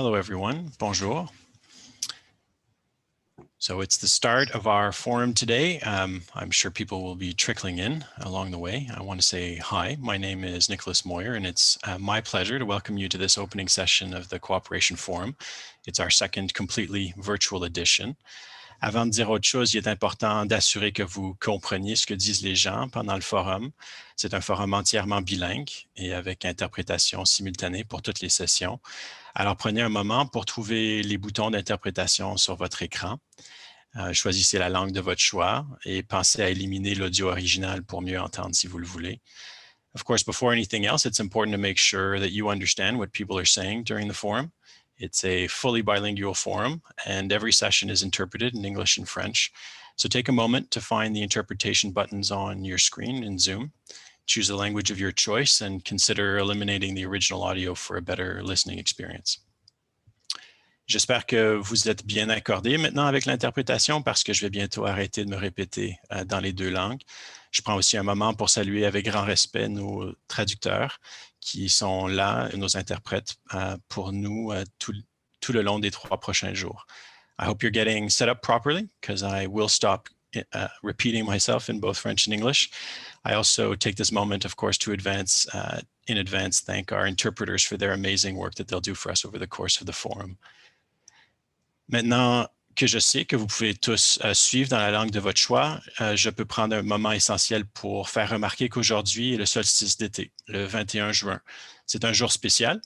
Hello, everyone. Bonjour. So it's the start of our forum today. I'm sure people will be trickling in along the way. I want to say hi. My name is Nicholas Moyer, and it's my pleasure to welcome you to this opening session of the Cooperation Forum. It's our second completely virtual edition. Avant de dire autre chose, il est important d'assurer que vous compreniez ce que disent les gens pendant le forum. C'est un forum entièrement bilingue et avec interprétation simultanée pour toutes les sessions. Alors, prenez un moment pour trouver les boutons d'interprétation sur votre écran. Choisissez la langue de votre choix et pensez à éliminer l'audio original pour mieux entendre si vous le voulez. Of course, before anything else, it's important to make sure that you understand what people are saying during the forum. It's a fully bilingual forum, and every session is interpreted in English and French. So take a moment to find the interpretation buttons on your screen in Zoom. Choose a language of your choice and consider eliminating the original audio for a better listening experience. J'espère que vous êtes bien accordés maintenant avec l'interprétation parce que je vais bientôt arrêter de me répéter dans les deux langues. Je prends aussi un moment pour saluer avec grand respect nos traducteurs qui sont là, nos interprètes pour nous tout le long des 3 prochains jours. I hope you're getting set up properly because I will stop repeating myself in both French and English. I also take this moment, of course, to in advance thank our interpreters for their amazing work that they'll do for us over the course of the forum. Maintenant que je sais que vous pouvez tous suivre dans la langue de votre choix, je peux prendre un moment essentiel pour faire remarquer qu'aujourd'hui est le solstice d'été, le 21 juin. C'est un jour spécial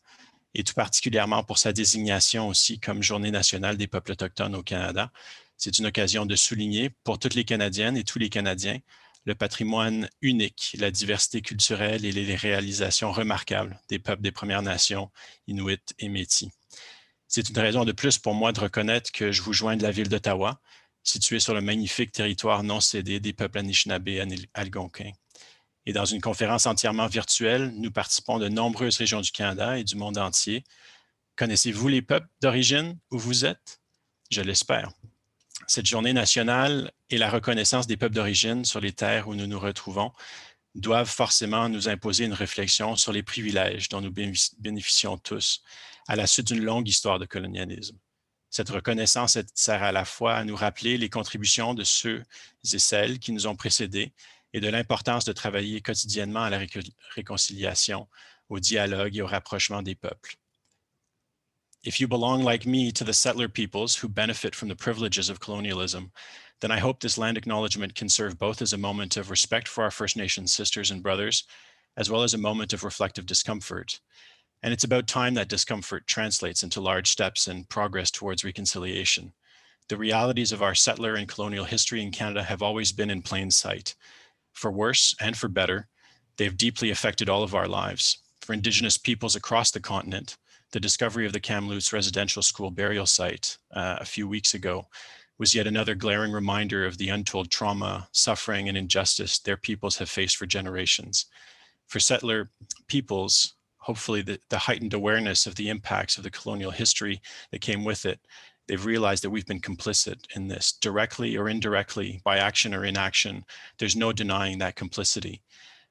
et tout particulièrement pour sa désignation aussi comme Journée nationale des peuples autochtones au Canada. C'est une occasion de souligner pour toutes les Canadiennes et tous les Canadiens le patrimoine unique, la diversité culturelle et les réalisations remarquables des peuples des Premières Nations, Inuits et Métis. C'est une raison de plus pour moi de reconnaître que je vous joins de la ville d'Ottawa, située sur le magnifique territoire non cédé des peuples Anishinaabe et Algonquins. Et dans une conférence entièrement virtuelle, nous participons de nombreuses régions du Canada et du monde entier. Connaissez-vous les peuples d'origine où vous êtes? Je l'espère. Cette journée nationale et la reconnaissance des peuples d'origine sur les terres où nous nous retrouvons doivent forcément nous imposer une réflexion sur les privilèges dont nous bénéficions tous à la suite d'une longue histoire de colonialisme. Cette reconnaissance sert à la fois à nous rappeler les contributions de ceux et celles qui nous ont précédés et de l'importance de travailler quotidiennement à la réconciliation, au dialogue et au rapprochement des peuples. If you belong like me to the settler peoples who benefit from the privileges of colonialism, then I hope this land acknowledgement can serve both as a moment of respect for our First Nations sisters and brothers, as well as a moment of reflective discomfort. And it's about time that discomfort translates into large steps and progress towards reconciliation. The realities of our settler and colonial history in Canada have always been in plain sight. For worse and for better, they've deeply affected all of our lives. For Indigenous peoples across the continent, the discovery of the Kamloops Residential School burial site a few weeks ago was yet another glaring reminder of the untold trauma, suffering, and injustice their peoples have faced for generations. For settler peoples, hopefully the heightened awareness of the impacts of the colonial history that came with it, they've realized that we've been complicit in this, directly or indirectly, by action or inaction. There's no denying that complicity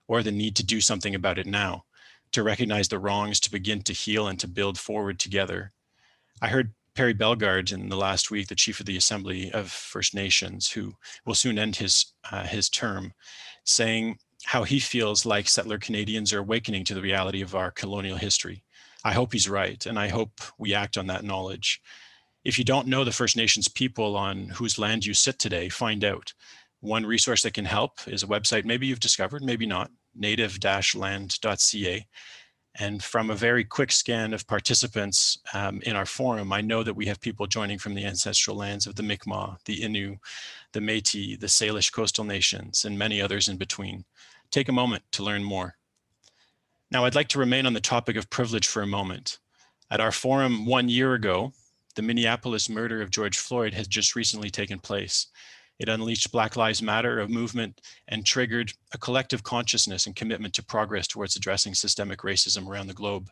or the need to do something about it now, to recognize the wrongs, to begin to heal and to build forward together. I heard Perry Bellegarde in the last week, the Chief of the Assembly of First Nations, who will soon end his term, saying how he feels like settler Canadians are awakening to the reality of our colonial history. I hope he's right, and I hope we act on that knowledge. If you don't know the First Nations people on whose land you sit today, find out. One resource that can help is a website maybe you've discovered, maybe not, native-land.ca. And from a very quick scan of participants in our forum, I know that we have people joining from the ancestral lands of the Mi'kmaq, the Innu, the Métis, the Salish coastal nations, and many others in between. Take a moment to learn more. Now, I'd like to remain on the topic of privilege for a moment. At our forum 1 year ago, the Minneapolis murder of George Floyd has just recently taken place. It unleashed Black Lives Matter, a movement, and triggered a collective consciousness and commitment to progress towards addressing systemic racism around the globe.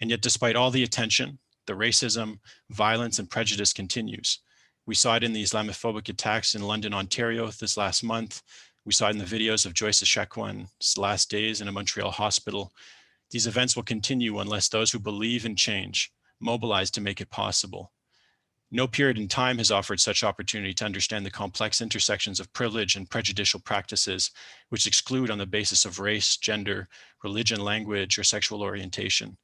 And yet, despite all the attention, the racism, violence, and prejudice continues. We saw it in the Islamophobic attacks in London, Ontario this last month. We saw it in the videos of Joyce Echaquan's last days in a Montreal hospital. These events will continue unless those who believe in change mobilized to make it possible. No period in time has offered such opportunity to understand the complex intersections of privilege and prejudicial practices which exclude on the basis of race, gender, religion, language, or sexual orientation.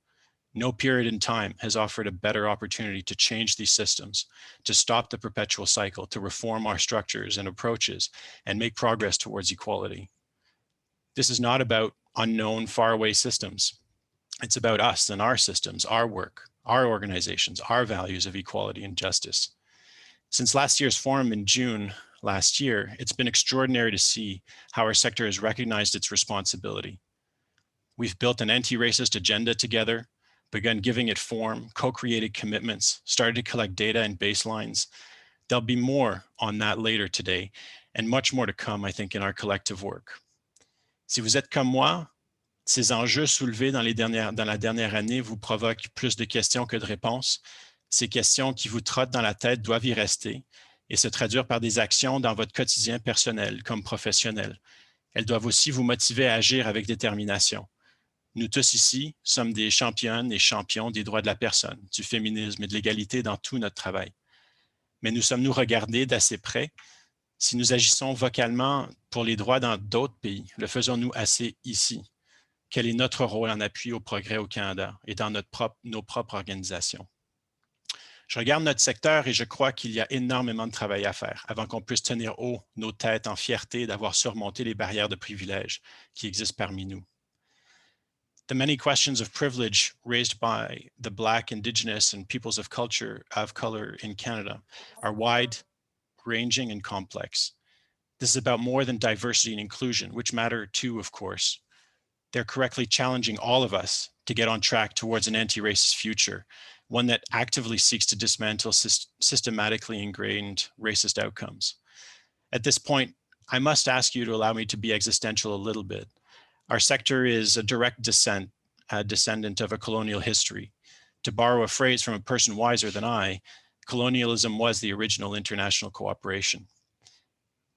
No period in time has offered a better opportunity to change these systems, to stop the perpetual cycle, to reform our structures and approaches, and make progress towards equality. This is not about unknown, faraway systems. It's about us and our systems, our work, our organizations, our values of equality and justice. Since last year's forum in June last year, it's been extraordinary to see how our sector has recognized its responsibility. We've built an anti-racist agenda together, begun giving it form, co-created commitments, started to collect data and baselines. There'll be more on that later today, and much more to come, I think, in our collective work. Si vous êtes comme moi, ces enjeux soulevés dans la dernière année vous provoquent plus de questions que de réponses. Ces questions qui vous trottent dans la tête doivent y rester et se traduire par des actions dans votre quotidien personnel comme professionnel. Elles doivent aussi vous motiver à agir avec détermination. Nous tous ici sommes des championnes et champions des droits de la personne, du féminisme et de l'égalité dans tout notre travail. Mais nous sommes-nous regardés d'assez près? Si nous agissons vocalement pour les droits dans d'autres pays, le faisons-nous assez ici? Quel est notre rôle en appui au progrès au Canada et dans nos propres organisations? Je regarde notre secteur et je crois qu'il y a énormément de travail à faire avant qu'on puisse tenir haut nos têtes en fierté d'avoir surmonté les barrières de privilège qui existent parmi nous. The many questions of privilege raised by the Black, Indigenous, and peoples of color in Canada are wide-ranging and complex. This is about more than diversity and inclusion, which matter too, of course. They're correctly challenging all of us to get on track towards an anti-racist future, one that actively seeks to dismantle systematically ingrained racist outcomes. At this point, I must ask you to allow me to be existential a little bit. Our sector is a direct descendant of a colonial history. To borrow a phrase from a person wiser than I, colonialism was the original international cooperation.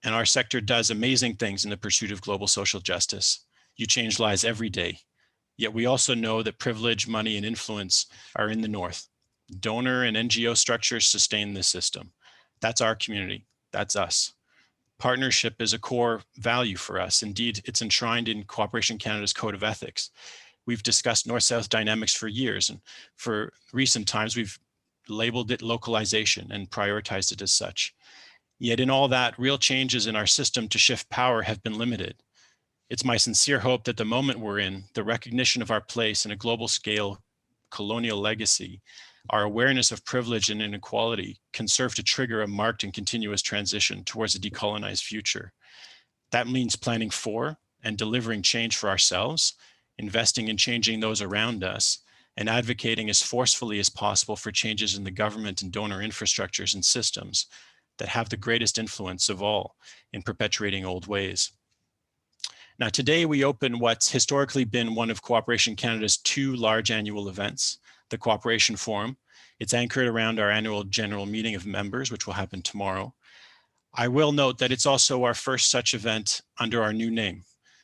And our sector does amazing things in the pursuit of global social justice. You change lives every day. Yet we also know that privilege, money, and influence are in the North. Donor and NGO structures sustain this system. That's our community. That's us. Partnership is a core value for us. Indeed, it's enshrined in Cooperation Canada's Code of Ethics. We've discussed North-South dynamics for years, and for recent times, we've labeled it localization and prioritized it as such. Yet in all that, real changes in our system to shift power have been limited. It's my sincere hope that the moment we're in, the recognition of our place in a global scale colonial legacy, our awareness of privilege and inequality can serve to trigger a marked and continuous transition towards a decolonized future. That means planning for and delivering change for ourselves, investing in changing those around us, and advocating as forcefully as possible for changes in the government and donor infrastructures and systems that have the greatest influence of all in perpetuating old ways. Now, today we open what's historically been one of Cooperation Canada's two large annual events, the Cooperation Forum. It's anchored around our annual general meeting of members, which will happen tomorrow. I will note that it's also our first such event under our new name.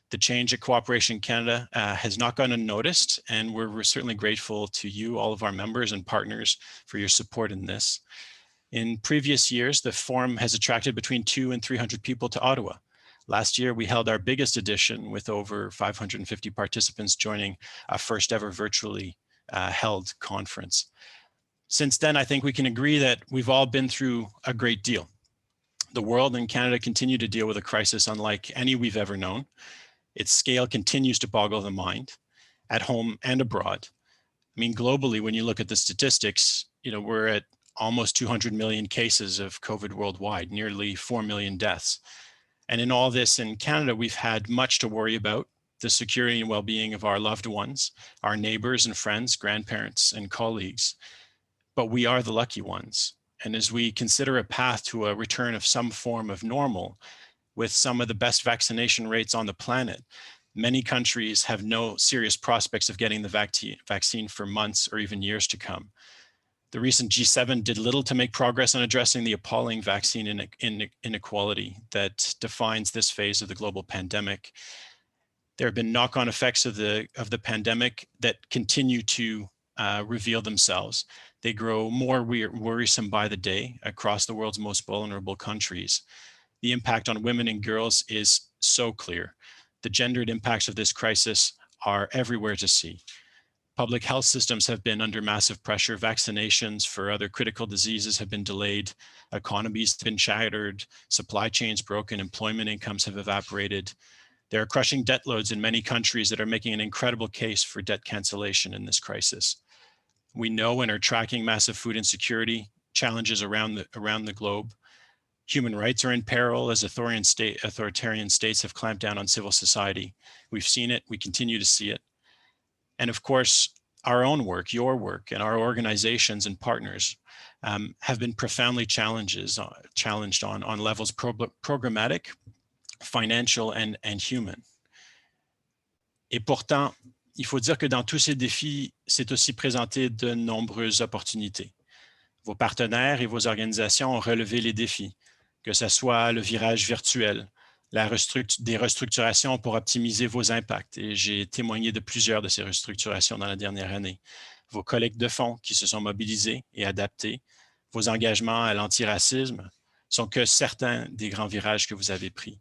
The change at Cooperation Canada has not gone unnoticed, and we're certainly grateful to you, all of our members and partners, for your support in this. In previous years, the forum has attracted between 200 and 300 people to Ottawa. Last year, we held our biggest edition with over 550 participants joining our first ever virtually held conference. Since then, I think we can agree that we've all been through a great deal. The world and Canada continue to deal with a crisis unlike any we've ever known. Its scale continues to boggle the mind, at home and abroad. I mean, globally, when you look at the statistics, we're at almost 200 million cases of COVID worldwide, nearly 4 million deaths. And in all this, in Canada, we've had much to worry about: the security and well-being of our loved ones, our neighbors and friends, grandparents and colleagues. But we are the lucky ones. And as we consider a path to a return of some form of normal, with some of the best vaccination rates on the planet, many countries have no serious prospects of getting the vaccine for months or even years to come. The recent G7 did little to make progress on addressing the appalling vaccine inequality that defines this phase of the global pandemic. There have been knock-on effects of the pandemic that continue to reveal themselves. They grow more worrisome by the day across the world's most vulnerable countries. The impact on women and girls is so clear. The gendered impacts of this crisis are everywhere to see. Public health systems have been under massive pressure. Vaccinations for other critical diseases have been delayed. Economies have been shattered. Supply chains broken. Employment incomes have evaporated. There are crushing debt loads in many countries that are making an incredible case for debt cancellation in this crisis. We know and are tracking massive food insecurity challenges around the globe. Human rights are in peril as authoritarian states have clamped down on civil society. We've seen it. We continue to see it. And of course, our own work, your work, and our organizations and partners have been profoundly challenged on levels programmatic, financial, and human. Et pourtant, il faut dire que dans tous ces défis, c'est aussi présenté de nombreuses opportunités. Vos partenaires et vos organisations ont relevé les défis, que ce soit le virage virtuel, des restructurations pour optimiser vos impacts, et j'ai témoigné de plusieurs de ces restructurations dans la dernière année, vos collectes de fonds qui se sont mobilisés et adaptés, vos engagements à l'antiracisme sont que certains des grands virages que vous avez pris.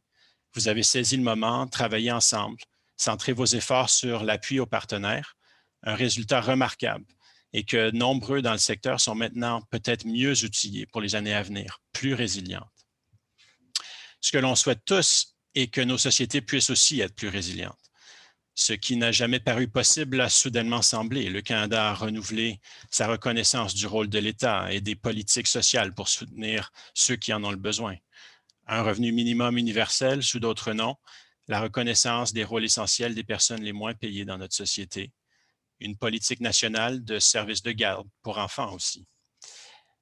Vous avez saisi le moment, travaillé ensemble, centré vos efforts sur l'appui aux partenaires, un résultat remarquable, et que nombreux dans le secteur sont maintenant peut-être mieux outillés pour les années à venir, plus résilientes. Ce que l'on souhaite tous est que nos sociétés puissent aussi être plus résilientes. Ce qui n'a jamais paru possible a soudainement semblé. Le Canada a renouvelé sa reconnaissance du rôle de l'État et des politiques sociales pour soutenir ceux qui en ont le besoin. Un revenu minimum universel sous d'autres noms, la reconnaissance des rôles essentiels des personnes les moins payées dans notre société, une politique nationale de services de garde pour enfants aussi.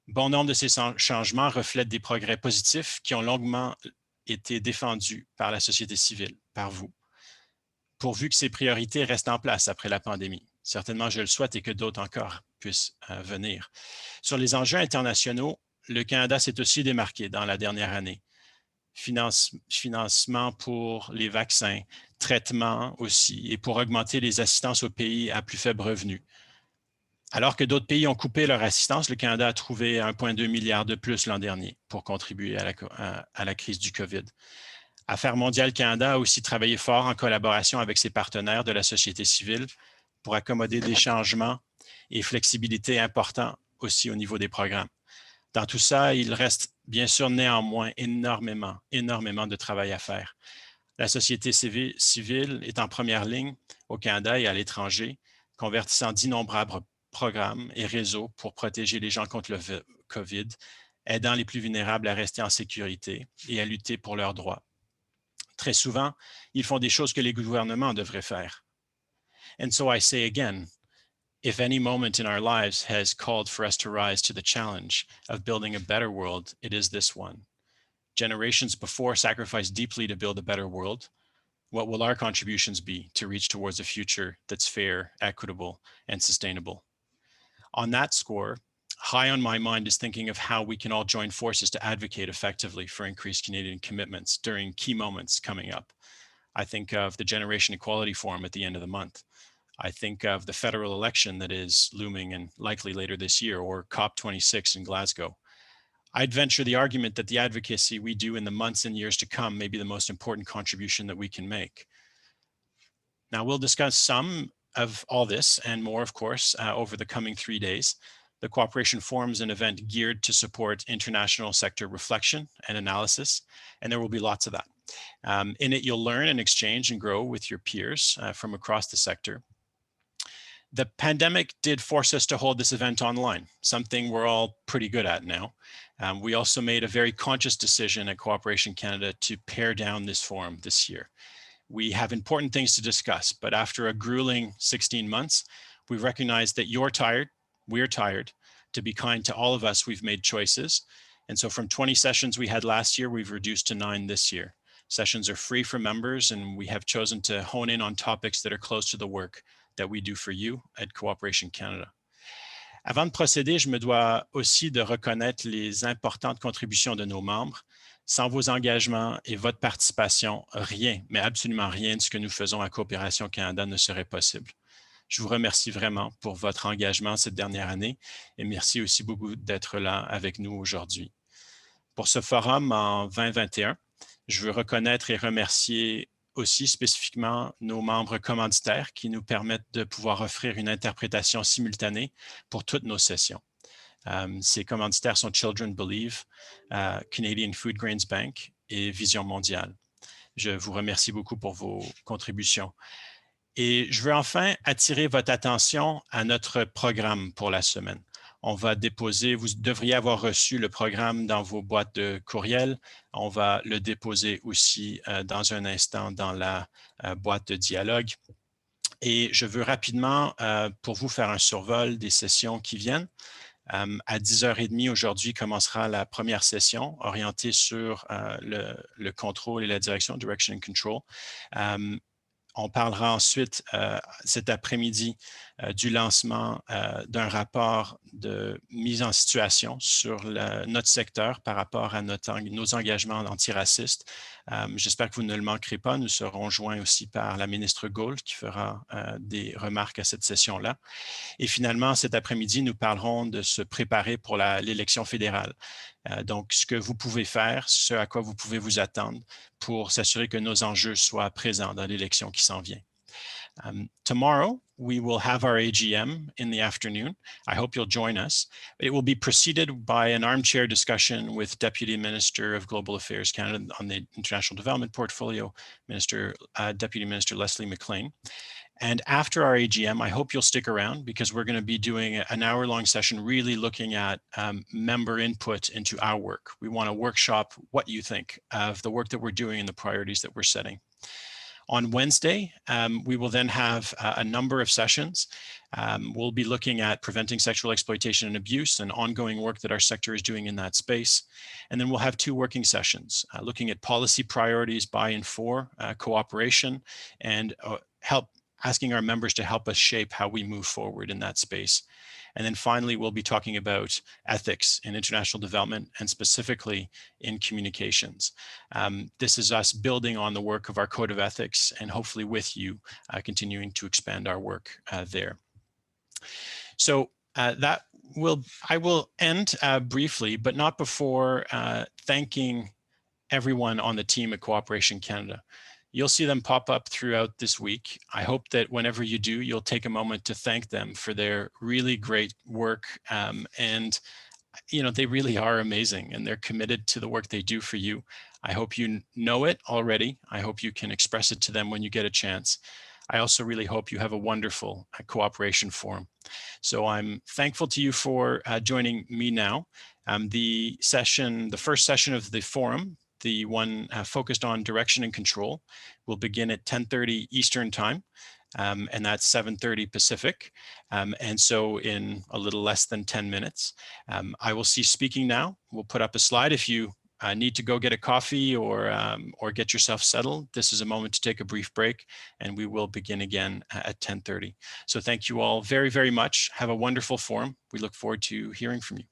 Bon nombre de ces changements reflètent des progrès positifs qui ont longuement été défendus par la société civile, par vous, pourvu que ces priorités restent en place après la pandémie. Certainement, je le souhaite et que d'autres encore puissent venir. Sur les enjeux internationaux, le Canada s'est aussi démarqué dans la dernière année. Financement pour les vaccins, traitement aussi, et pour augmenter les assistances aux pays à plus faible revenu. Alors que d'autres pays ont coupé leur assistance, le Canada a trouvé 1,2 milliard de plus l'an dernier pour contribuer à la crise du COVID. Affaires mondiales Canada a aussi travaillé fort en collaboration avec ses partenaires de la société civile pour accommoder des changements et flexibilité importants aussi au niveau des programmes. Dans tout ça, il reste bien sûr néanmoins énormément de travail à faire. La société civile est en première ligne au Canada et à l'étranger, convertissant d'innombrables programmes et réseaux pour protéger les gens contre le COVID, aidant les plus vulnérables à rester en sécurité et à lutter pour leurs droits. Très souvent, ils font des choses que les gouvernements devraient faire. And so I say again, if any moment in our lives has called for us to rise to the challenge of building a better world, it is this one. Generations before sacrificed deeply to build a better world. What will our contributions be to reach towards a future that's fair, equitable, and sustainable? On that score, high on my mind is thinking of how we can all join forces to advocate effectively for increased Canadian commitments during key moments coming up. I think of the Generation Equality Forum at the end of the month. I think of the federal election that is looming and likely later this year, or COP26 in Glasgow. I'd venture the argument that the advocacy we do in the months and years to come may be the most important contribution that we can make. Now, we'll discuss some of all this and more, of course, over the coming 3 days. The Cooperation Forum is an event geared to support international sector reflection and analysis, and there will be lots of that. In it, you'll learn and exchange and grow with your peers from across the sector. The pandemic did force us to hold this event online, something we're all pretty good at now. We also made a very conscious decision at Cooperation Canada to pare down this forum this year. We have important things to discuss, but after a grueling 16 months, we recognize that you're tired, we're tired. To be kind to all of us, we've made choices. And so from 20 sessions we had last year, we've reduced to 9 this year. Sessions are free for members, and we have chosen to hone in on topics that are close to the work that we do for you at Cooperation Canada. Avant de procéder, je me dois aussi de reconnaître les importantes contributions de nos membres. Sans vos engagements et votre participation, rien, mais absolument rien de ce que nous faisons à Coopération Canada ne serait possible. Je vous remercie vraiment pour votre engagement cette dernière année et merci aussi beaucoup d'être là avec nous aujourd'hui. Pour ce forum en 2021, je veux reconnaître et remercier aussi spécifiquement nos membres commanditaires qui nous permettent de pouvoir offrir une interprétation simultanée pour toutes nos sessions. Ces commanditaires sont Children Believe, Canadian Food Grains Bank et Vision Mondiale. Je vous remercie beaucoup pour vos contributions. Et je veux enfin attirer votre attention à notre programme pour la semaine. On va déposer, vous devriez avoir reçu le programme dans vos boîtes de courriel. On va le déposer aussi dans un instant dans la boîte de dialogue. Et je veux rapidement, pour vous, faire un survol des sessions qui viennent. À 10h30 aujourd'hui commencera la première session orientée sur le contrôle et la direction, Direction and Control. On parlera ensuite cet après-midi du lancement d'un rapport de mise en situation sur notre secteur par rapport à nos engagements antiracistes. J'espère que vous ne le manquerez pas. Nous serons joints aussi par la ministre Gould qui fera des remarques à cette session-là. Et finalement, cet après-midi, nous parlerons de se préparer pour l'élection fédérale. Donc, ce que vous pouvez faire, ce à quoi vous pouvez vous attendre pour s'assurer que nos enjeux soient présents dans l'élection qui s'en vient. Tomorrow, we will have our AGM in the afternoon. I hope you'll join us. It will be preceded by an armchair discussion with Deputy Minister of Global Affairs Canada on the International Development Portfolio, Deputy Minister Leslie McLean. And after our AGM, I hope you'll stick around because we're going to be doing an hour-long session really looking at member input into our work. We want to workshop what you think of the work that we're doing and the priorities that we're setting. On Wednesday, we will then have a number of sessions. We'll be looking at preventing sexual exploitation and abuse and ongoing work that our sector is doing in that space. And then we'll have 2 working sessions, looking at policy priorities by and for cooperation and asking our members to help us shape how we move forward in that space. And then finally, we'll be talking about ethics in international development and specifically in communications. This is us building on the work of our code of ethics and hopefully with you continuing to expand our work there. So I will end briefly, but not before thanking everyone on the team at Cooperation Canada. You'll see them pop up throughout this week. I hope that whenever you do, you'll take a moment to thank them for their really great work. And, you know, they really are amazing and they're committed to the work they do for you. I hope you know it already. I hope you can express it to them when you get a chance. I also really hope you have a wonderful cooperation forum. So I'm thankful to you for joining me now. The first session of the forum, the one focused on direction and control, will begin at 10:30 Eastern time, and that's 7:30 Pacific. And so in a little less than 10 minutes, I will cease speaking now. We'll put up a slide. If you need to go get a coffee or get yourself settled, this is a moment to take a brief break, and we will begin again at 10:30. So thank you all very, very much. Have a wonderful forum. We look forward to hearing from you.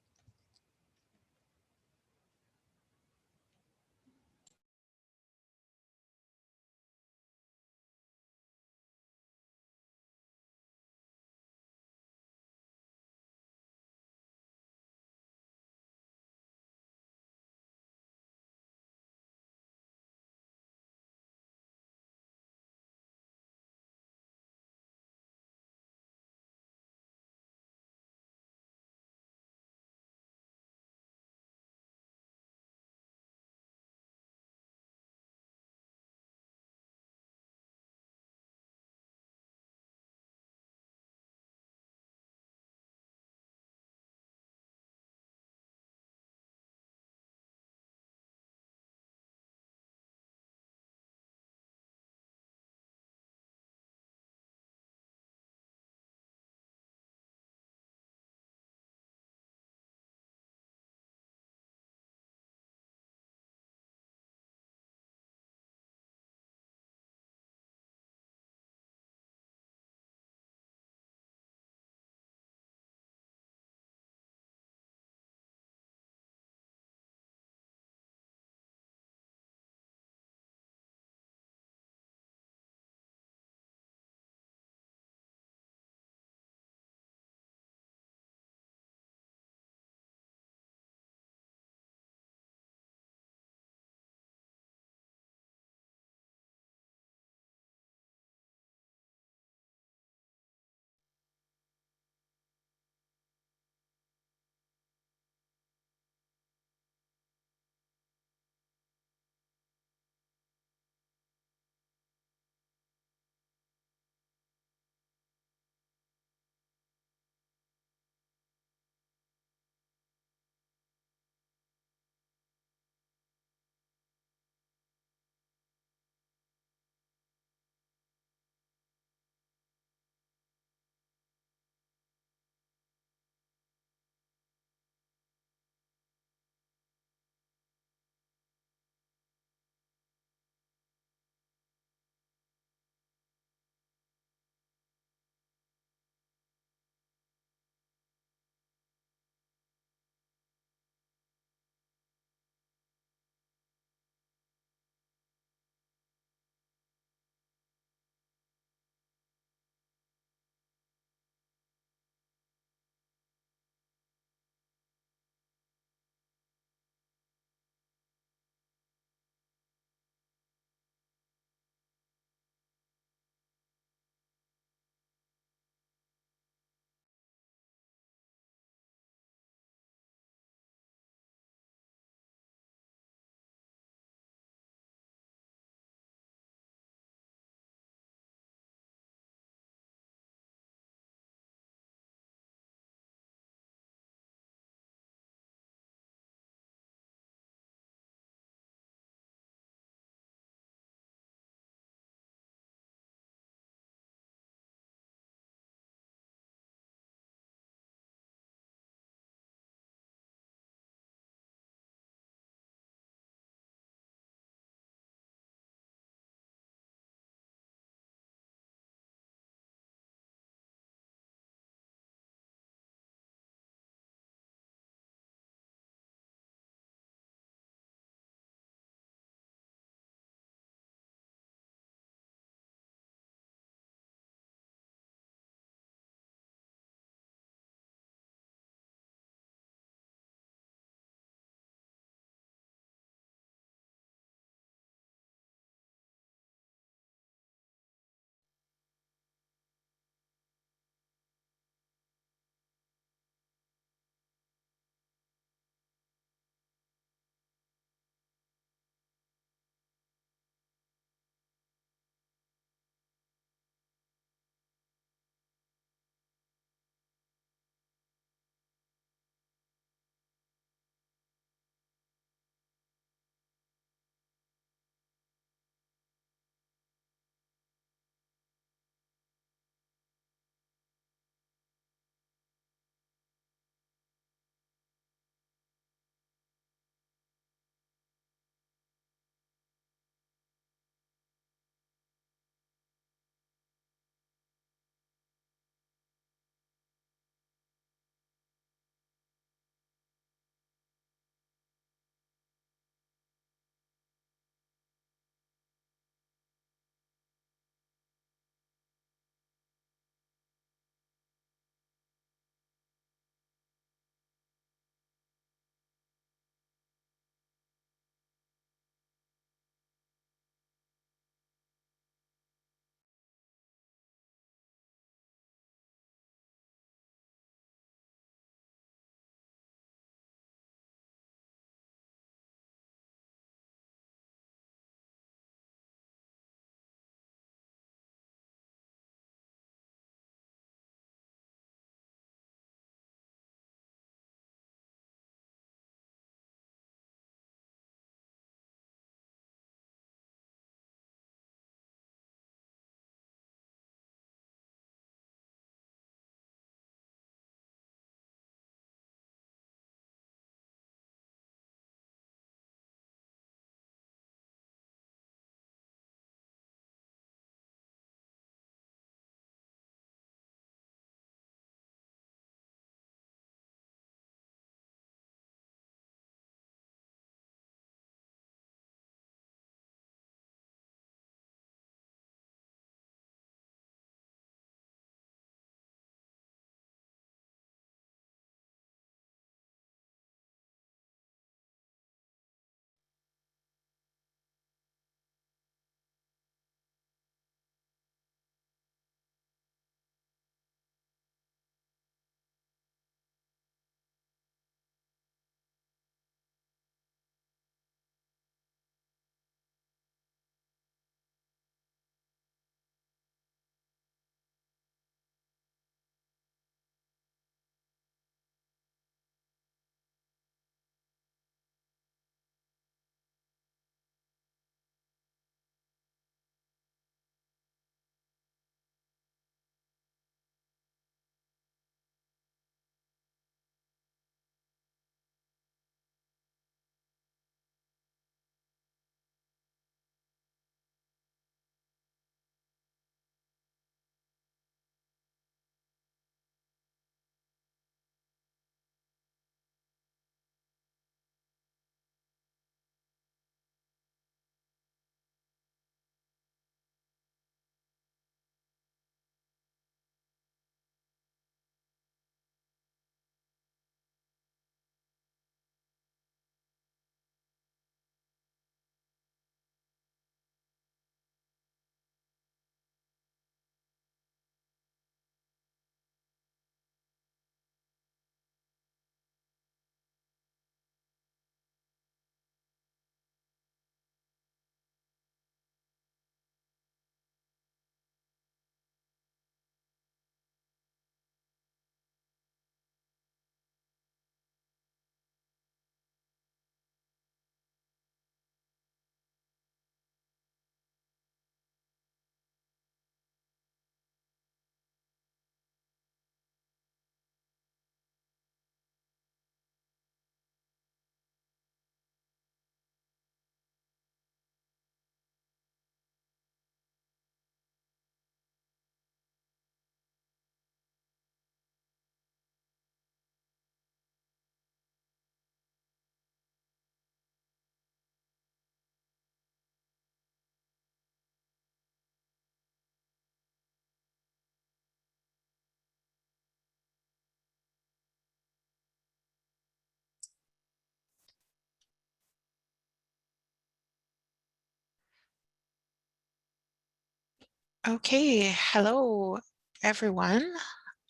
Okay, hello everyone.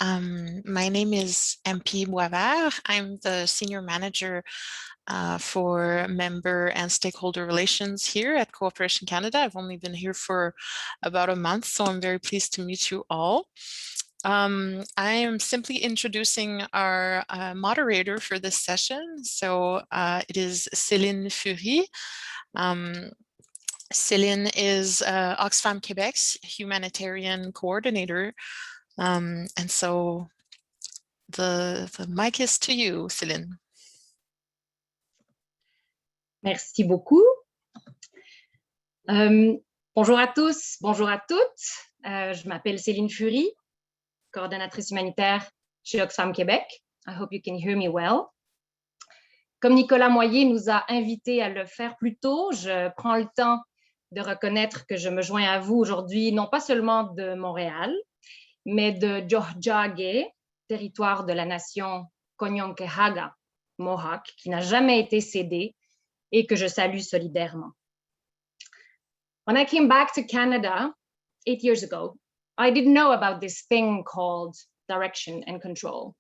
My name is MP Boisvert. I'm the Senior Manager for Member and Stakeholder Relations here at Cooperation Canada. I've only been here for about a month, so I'm very pleased to meet you all. I am simply introducing our moderator for this session. So it is Céline Fury. Céline is Oxfam Quebec's humanitarian coordinator. And so the mic is to you, Céline. Merci beaucoup. Bonjour à tous, bonjour à toutes. Je m'appelle Céline Fury, coordonnatrice humanitaire chez Oxfam Québec. I hope you can hear me well. Comme Nicolas Moyer nous a invités à le faire plus tôt, je prends le temps de reconnaître que je me joins à vous aujourd'hui, non pas seulement de Montréal, mais de Tiohtià:ke, territoire de la nation Kanien'kehá:ka Mohawk, qui n'a jamais été cédé et que je salue solidairement. When I came back to Canada 8 years ago, I didn't know about this thing called direction and control.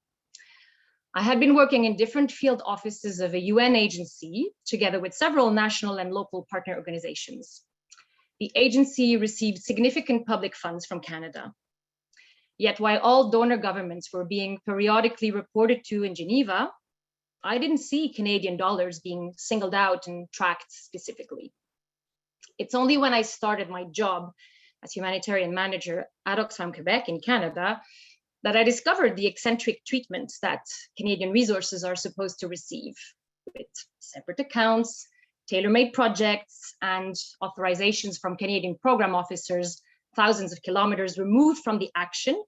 I had been working in different field offices of a UN agency, together with several national and local partner organizations. The agency received significant public funds from Canada. Yet while all donor governments were being periodically reported to in Geneva, I didn't see Canadian dollars being singled out and tracked specifically. It's only when I started my job as humanitarian manager at Oxfam Quebec in Canada that I discovered the eccentric treatment that Canadian resources are supposed to receive, with separate accounts, tailor-made projects, and authorizations from Canadian program officers thousands of kilometers removed from the action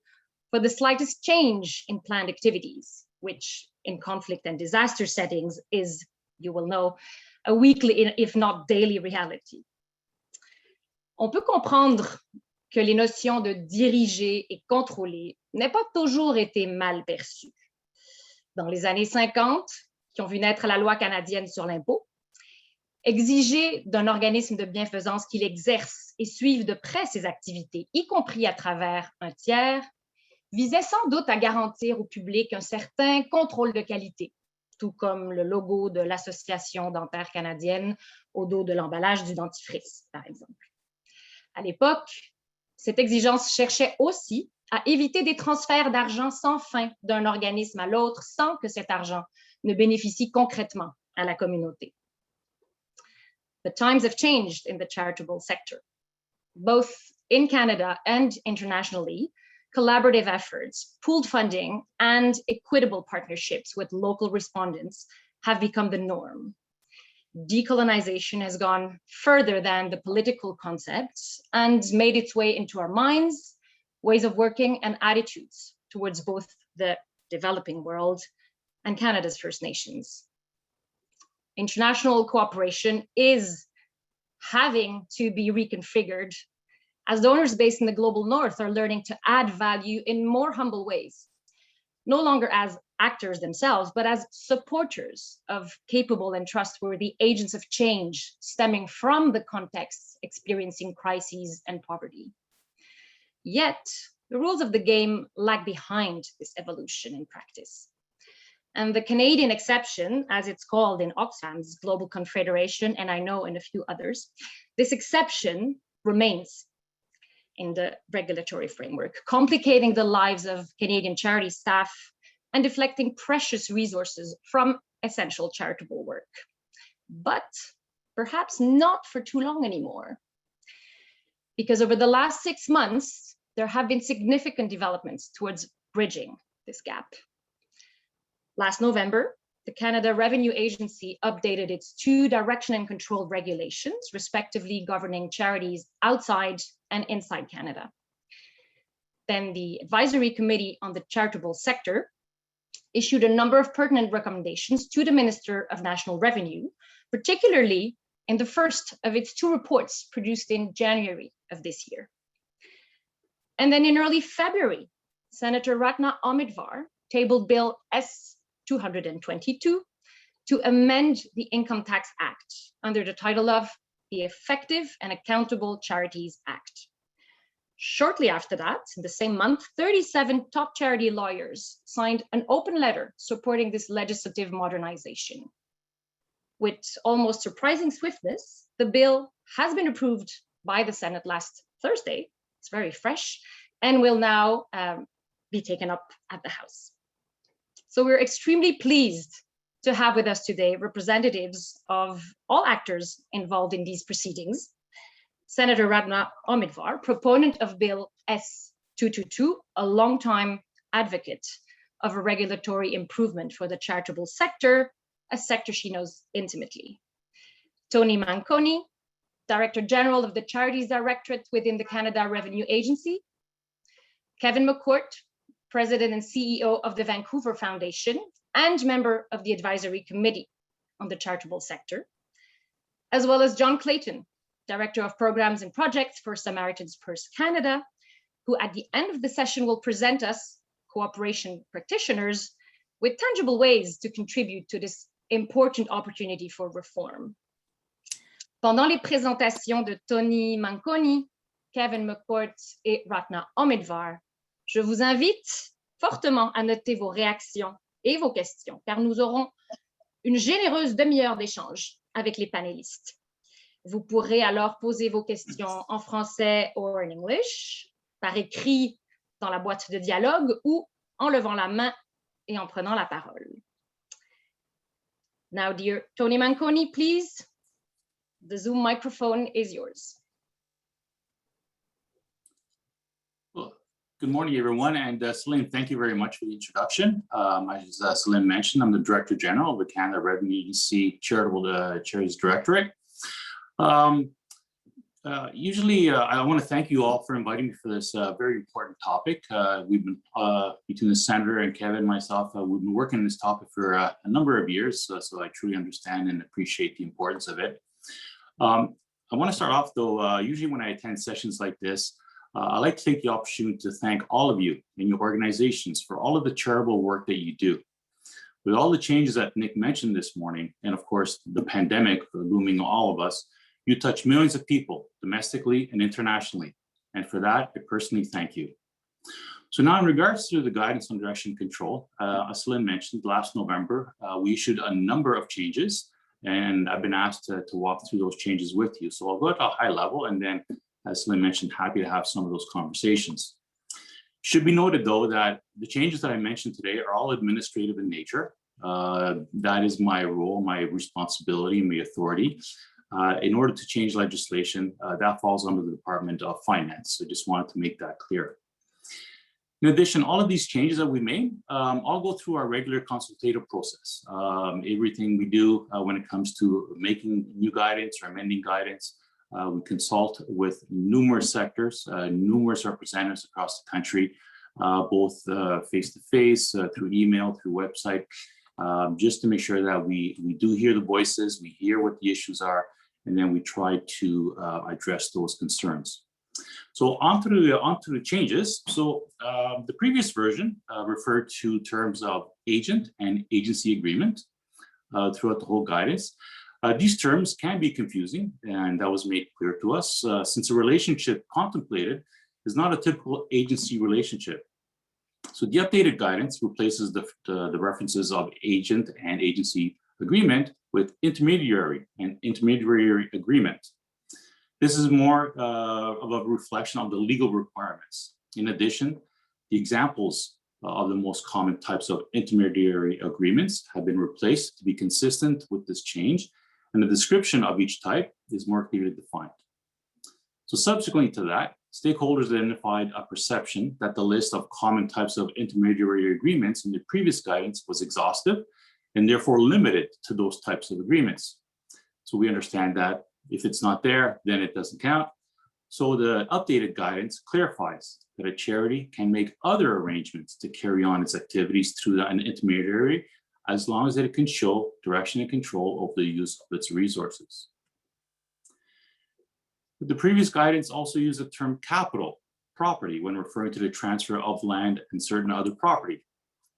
for the slightest change in planned activities, which in conflict and disaster settings is, you will know, a weekly, if not daily reality. On peut comprendre que les notions de diriger et contrôler n'aient pas toujours été mal perçues. Dans les années 50, qui ont vu naître la loi canadienne sur l'impôt, exiger d'un organisme de bienfaisance qu'il exerce et suive de près ses activités, y compris à travers un tiers, visait sans doute à garantir au public un certain contrôle de qualité, tout comme le logo de l'Association dentaire canadienne au dos de l'emballage du dentifrice, par exemple. À l'époque, cette exigence cherchait aussi à éviter des transferts d'argent sans fin d'un organisme à l'autre sans que cet argent ne bénéficie concrètement à la communauté. But times have changed in the charitable sector. Both in Canada and internationally, collaborative efforts, pooled funding, and equitable partnerships with local respondents have become the norm. Decolonization has gone further than the political concepts and made its way into our minds, ways of working, and attitudes towards both the developing world and Canada's First Nations. International cooperation is having to be reconfigured as donors based in the global north are learning to add value in more humble ways, no longer as actors themselves, but as supporters of capable and trustworthy agents of change stemming from the contexts experiencing crises and poverty. Yet, the rules of the game lag behind this evolution in practice. And the Canadian exception, as it's called in Oxfam's Global Confederation, and I know in a few others, this exception remains in the regulatory framework, complicating the lives of Canadian charity staff and deflecting precious resources from essential charitable work. But perhaps not for too long anymore. Because over the last 6 months, there have been significant developments towards bridging this gap. Last November, the Canada Revenue Agency updated its 2 direction and control regulations, respectively governing charities outside and inside Canada. Then the Advisory Committee on the Charitable Sector issued a number of pertinent recommendations to the Minister of National Revenue, particularly in the first of its 2 reports produced in January of this year. And then in early February, Senator Ratna Omidvar tabled Bill S-222 to amend the Income Tax Act under the title of the Effective and Accountable Charities Act. Shortly after that, in the same month, 37 top charity lawyers signed an open letter supporting this legislative modernization. With almost surprising swiftness, the bill has been approved by the Senate last Thursday. It's very fresh and will now be taken up at the House. So we're extremely pleased to have with us today representatives of all actors involved in these proceedings. Senator Ratna Omidvar, proponent of Bill S-222, a longtime advocate of a regulatory improvement for the charitable sector, a sector she knows intimately. Tony Manconi, Director General of the Charities Directorate within the Canada Revenue Agency. Kevin McCourt, President and CEO of the Vancouver Foundation and member of the Advisory Committee on the Charitable Sector, as well as John Clayton, Director of Programs and Projects for Samaritan's Purse Canada, who at the end of the session will present us, cooperation practitioners, with tangible ways to contribute to this important opportunity for reform. Pendant les présentations de Tony Manconi, Kevin McCourt et Ratna Omidvar, je vous invite fortement à noter vos réactions et vos questions, car nous aurons une généreuse demi-heure d'échange avec les panélistes. Vous pourrez alors poser vos questions en français ou en English, par écrit dans la boîte de dialogue ou en levant la main et en prenant la parole. Now, dear Tony Manconi, please, the Zoom microphone is yours. Well, good morning, everyone. And Celine, thank you very much for the introduction. As Celine mentioned, I'm the Director General of the Canada Revenue Agency Charitable Charities Directorate. Usually, I want to thank you all for inviting me for this very important topic. We've been, between the Senator and Kevin and myself, we've been working on this topic for a number of years, so I truly understand and appreciate the importance of it. I want to start off, though, usually when I attend sessions like this, I like to take the opportunity to thank all of you and your organizations for all of the charitable work that you do. With all the changes that Nick mentioned this morning, and of course, the pandemic looming on all of us, you touch millions of people domestically and internationally. And for that, I personally thank you. So now in regards to the guidance on direction and control, as Celine mentioned, last November, we issued a number of changes, and I've been asked to walk through those changes with you. So I'll go at a high level, and then, as Celine mentioned, happy to have some of those conversations. Should be noted, though, that the changes that I mentioned today are all administrative in nature. That is my role, my responsibility, my authority. In order to change legislation, that falls under the Department of Finance. So I just wanted to make that clear. In addition, all of these changes that we made, all go through our regular consultative process. Everything we do when it comes to making new guidance or amending guidance, we consult with numerous sectors, numerous representatives across the country, both face-to-face, through email, through website, just to make sure that we do hear the voices, we hear what the issues are, and then we try to address those concerns. So onto the changes. So the previous version referred to terms of agent and agency agreement throughout the whole guidance. These terms can be confusing, and that was made clear to us since the relationship contemplated is not a typical agency relationship. So the updated guidance replaces the references of agent and agency agreement with intermediary and intermediary agreement. This is more of a reflection of the legal requirements. In addition, the examples of the most common types of intermediary agreements have been replaced to be consistent with this change, and the description of each type is more clearly defined. So subsequently to that, stakeholders identified a perception that the list of common types of intermediary agreements in the previous guidance was exhaustive and therefore limited to those types of agreements. So we understand that if it's not there, then it doesn't count. So the updated guidance clarifies that a charity can make other arrangements to carry on its activities through an intermediary as long as it can show direction and control over the use of its resources. The previous guidance also used the term capital property when referring to the transfer of land and certain other property.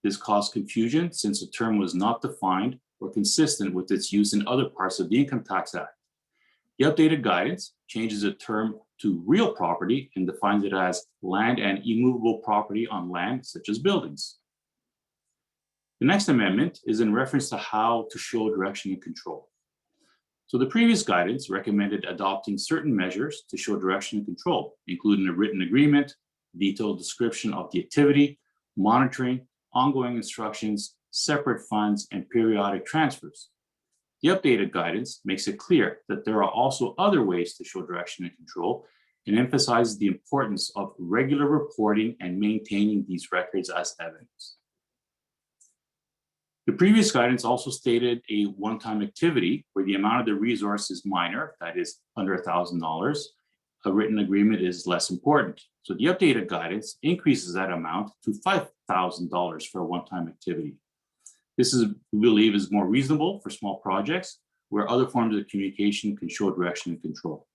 This caused confusion since the term was not defined or consistent with its use in other parts of the Income Tax Act. The updated guidance changes the term to real property and defines it as land and immovable property on land, such as buildings. The next amendment is in reference to how to show direction and control. So the previous guidance recommended adopting certain measures to show direction and control, including a written agreement, detailed description of the activity, monitoring, ongoing instructions, separate funds, and periodic transfers. The updated guidance makes it clear that there are also other ways to show direction and control and emphasizes the importance of regular reporting and maintaining these records as evidence. The previous guidance also stated a one-time activity where the amount of the resource is minor, that is under $1,000. A written agreement is less important. So the updated guidance increases that amount to $5,000 for a one-time activity. This is, we believe, is more reasonable for small projects where other forms of communication can show direction and control.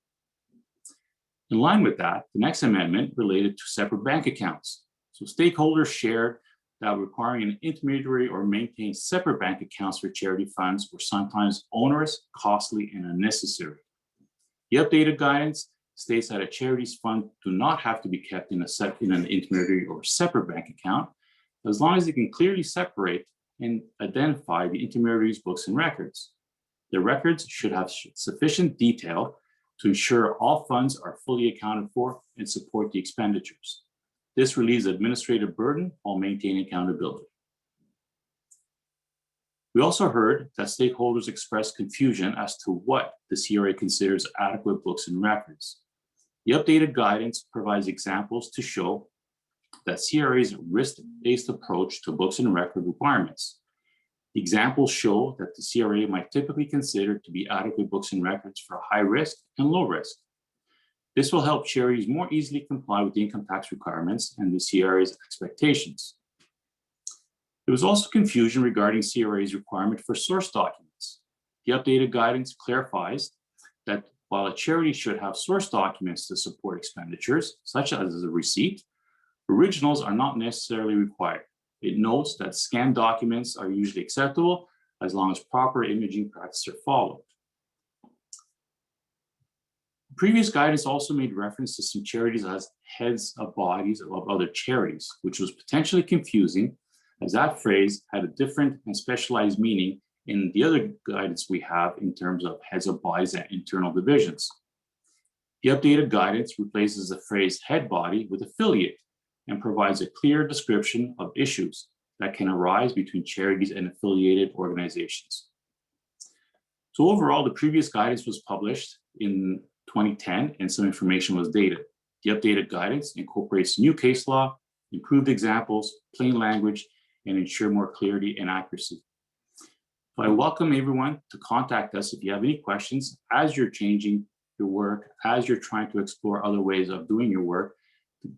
In line with that, the next amendment related to separate bank accounts. So stakeholders shared that requiring an intermediary or maintain separate bank accounts for charity funds were sometimes onerous, costly, and unnecessary. The updated guidance states that a charities fund do not have to be kept in an intermediary or separate bank account, as long as they can clearly separate and identify the intermediary's books and records. The records should have sufficient detail to ensure all funds are fully accounted for and support the expenditures. This relieves administrative burden while maintaining accountability. We also heard that stakeholders expressed confusion as to what the CRA considers adequate books and records. The updated guidance provides examples to show that CRA's risk-based approach to books and record requirements. The examples show that the CRA might typically consider to be adequate books and records for high risk and low risk. This will help charities more easily comply with the income tax requirements and the CRA's expectations. There was also confusion regarding CRA's requirement for source documents. The updated guidance clarifies that while a charity should have source documents to support expenditures, such as a receipt, originals are not necessarily required. It notes that scanned documents are usually acceptable as long as proper imaging practices are followed. Previous guidance also made reference to some charities as heads of bodies of other charities, which was potentially confusing as that phrase had a different and specialized meaning in the other guidance we have in terms of heads of bodies and internal divisions. The updated guidance replaces the phrase head body with affiliate and provides a clear description of issues that can arise between charities and affiliated organizations. So overall, the previous guidance was published in 2010 and some information was dated. The updated guidance incorporates new case law, improved examples, plain language, and ensure more clarity and accuracy. So I welcome everyone to contact us if you have any questions as you're changing your work, as you're trying to explore other ways of doing your work.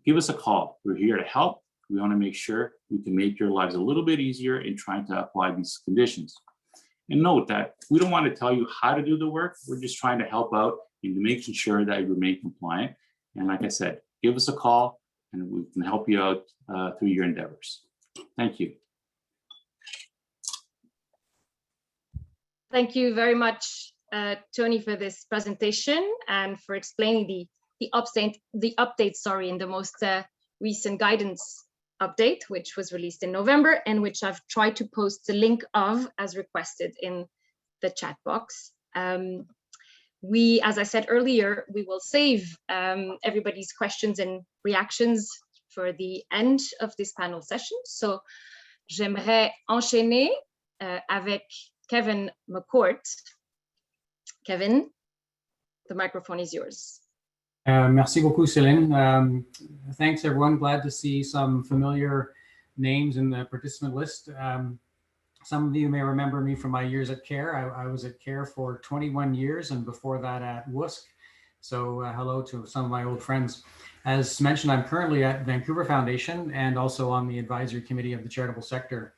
Give us a call. We're here to help. We want to make sure we can make your lives a little bit easier in trying to apply these conditions. And note that we don't want to tell you how to do the work. We're just trying to help out in making sure that you remain compliant. And like I said, give us a call and we can help you out through your endeavors. Thank you. Thank you very much, Tony, for this presentation and for explaining the update in the most recent guidance update, which was released in November and which I've tried to post the link of as requested in the chat box. As I said earlier, we will save everybody's questions and reactions for the end of this panel session. So, j'aimerais enchaîner avec Kevin McCourt. Kevin, the microphone is yours. Merci beaucoup, Céline. Thanks, everyone. Glad to see some familiar names in the participant list. Some of you may remember me from my years at CARE. I was at CARE for 21 years and before that at WUSC. So hello to some of my old friends. As mentioned, I'm currently at Vancouver Foundation and also on the advisory committee of the charitable sector.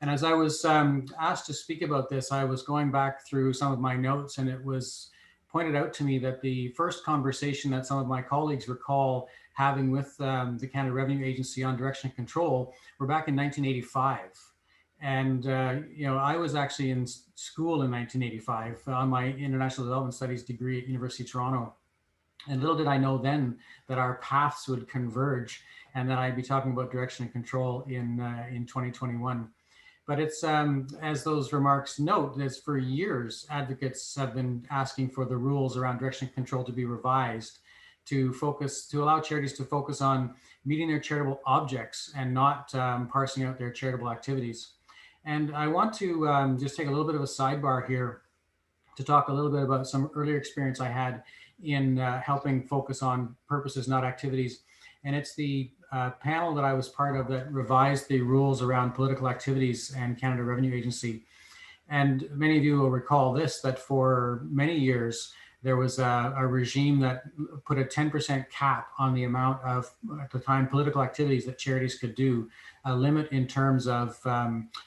And as I was asked to speak about this, I was going back through some of my notes, and it was pointed out to me that the first conversation that some of my colleagues recall having with the Canada Revenue Agency on direction and control were back in 1985. And, you know, I was actually in school in 1985 on my international development studies degree at University of Toronto. And little did I know then that our paths would converge and that I'd be talking about direction and control in 2021. But it's, as those remarks note, that for years, advocates have been asking for the rules around direction and control to be revised to allow charities to focus on meeting their charitable objects and not parsing out their charitable activities. And I want to just take a little bit of a sidebar here to talk a little bit about some earlier experience I had in helping focus on purposes, not activities. And it's the panel that I was part of that revised the rules around political activities and Canada Revenue Agency. And many of you will recall this, that for many years, there was a regime that put a 10% cap on the amount of, at the time, political activities that charities could do, a limit in terms of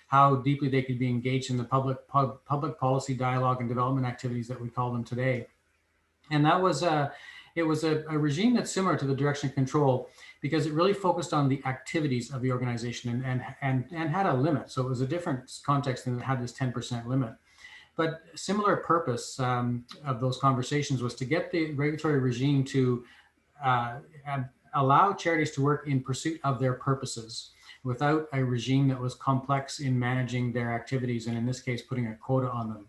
how deeply they could be engaged in the public policy dialogue and development activities that we call them today. And that was it was a regime that's similar to the direction and control because it really focused on the activities of the organization and had a limit. So it was a different context than it had this 10% limit. But similar purpose of those conversations was to get the regulatory regime to allow charities to work in pursuit of their purposes without a regime that was complex in managing their activities, and in this case, putting a quota on them.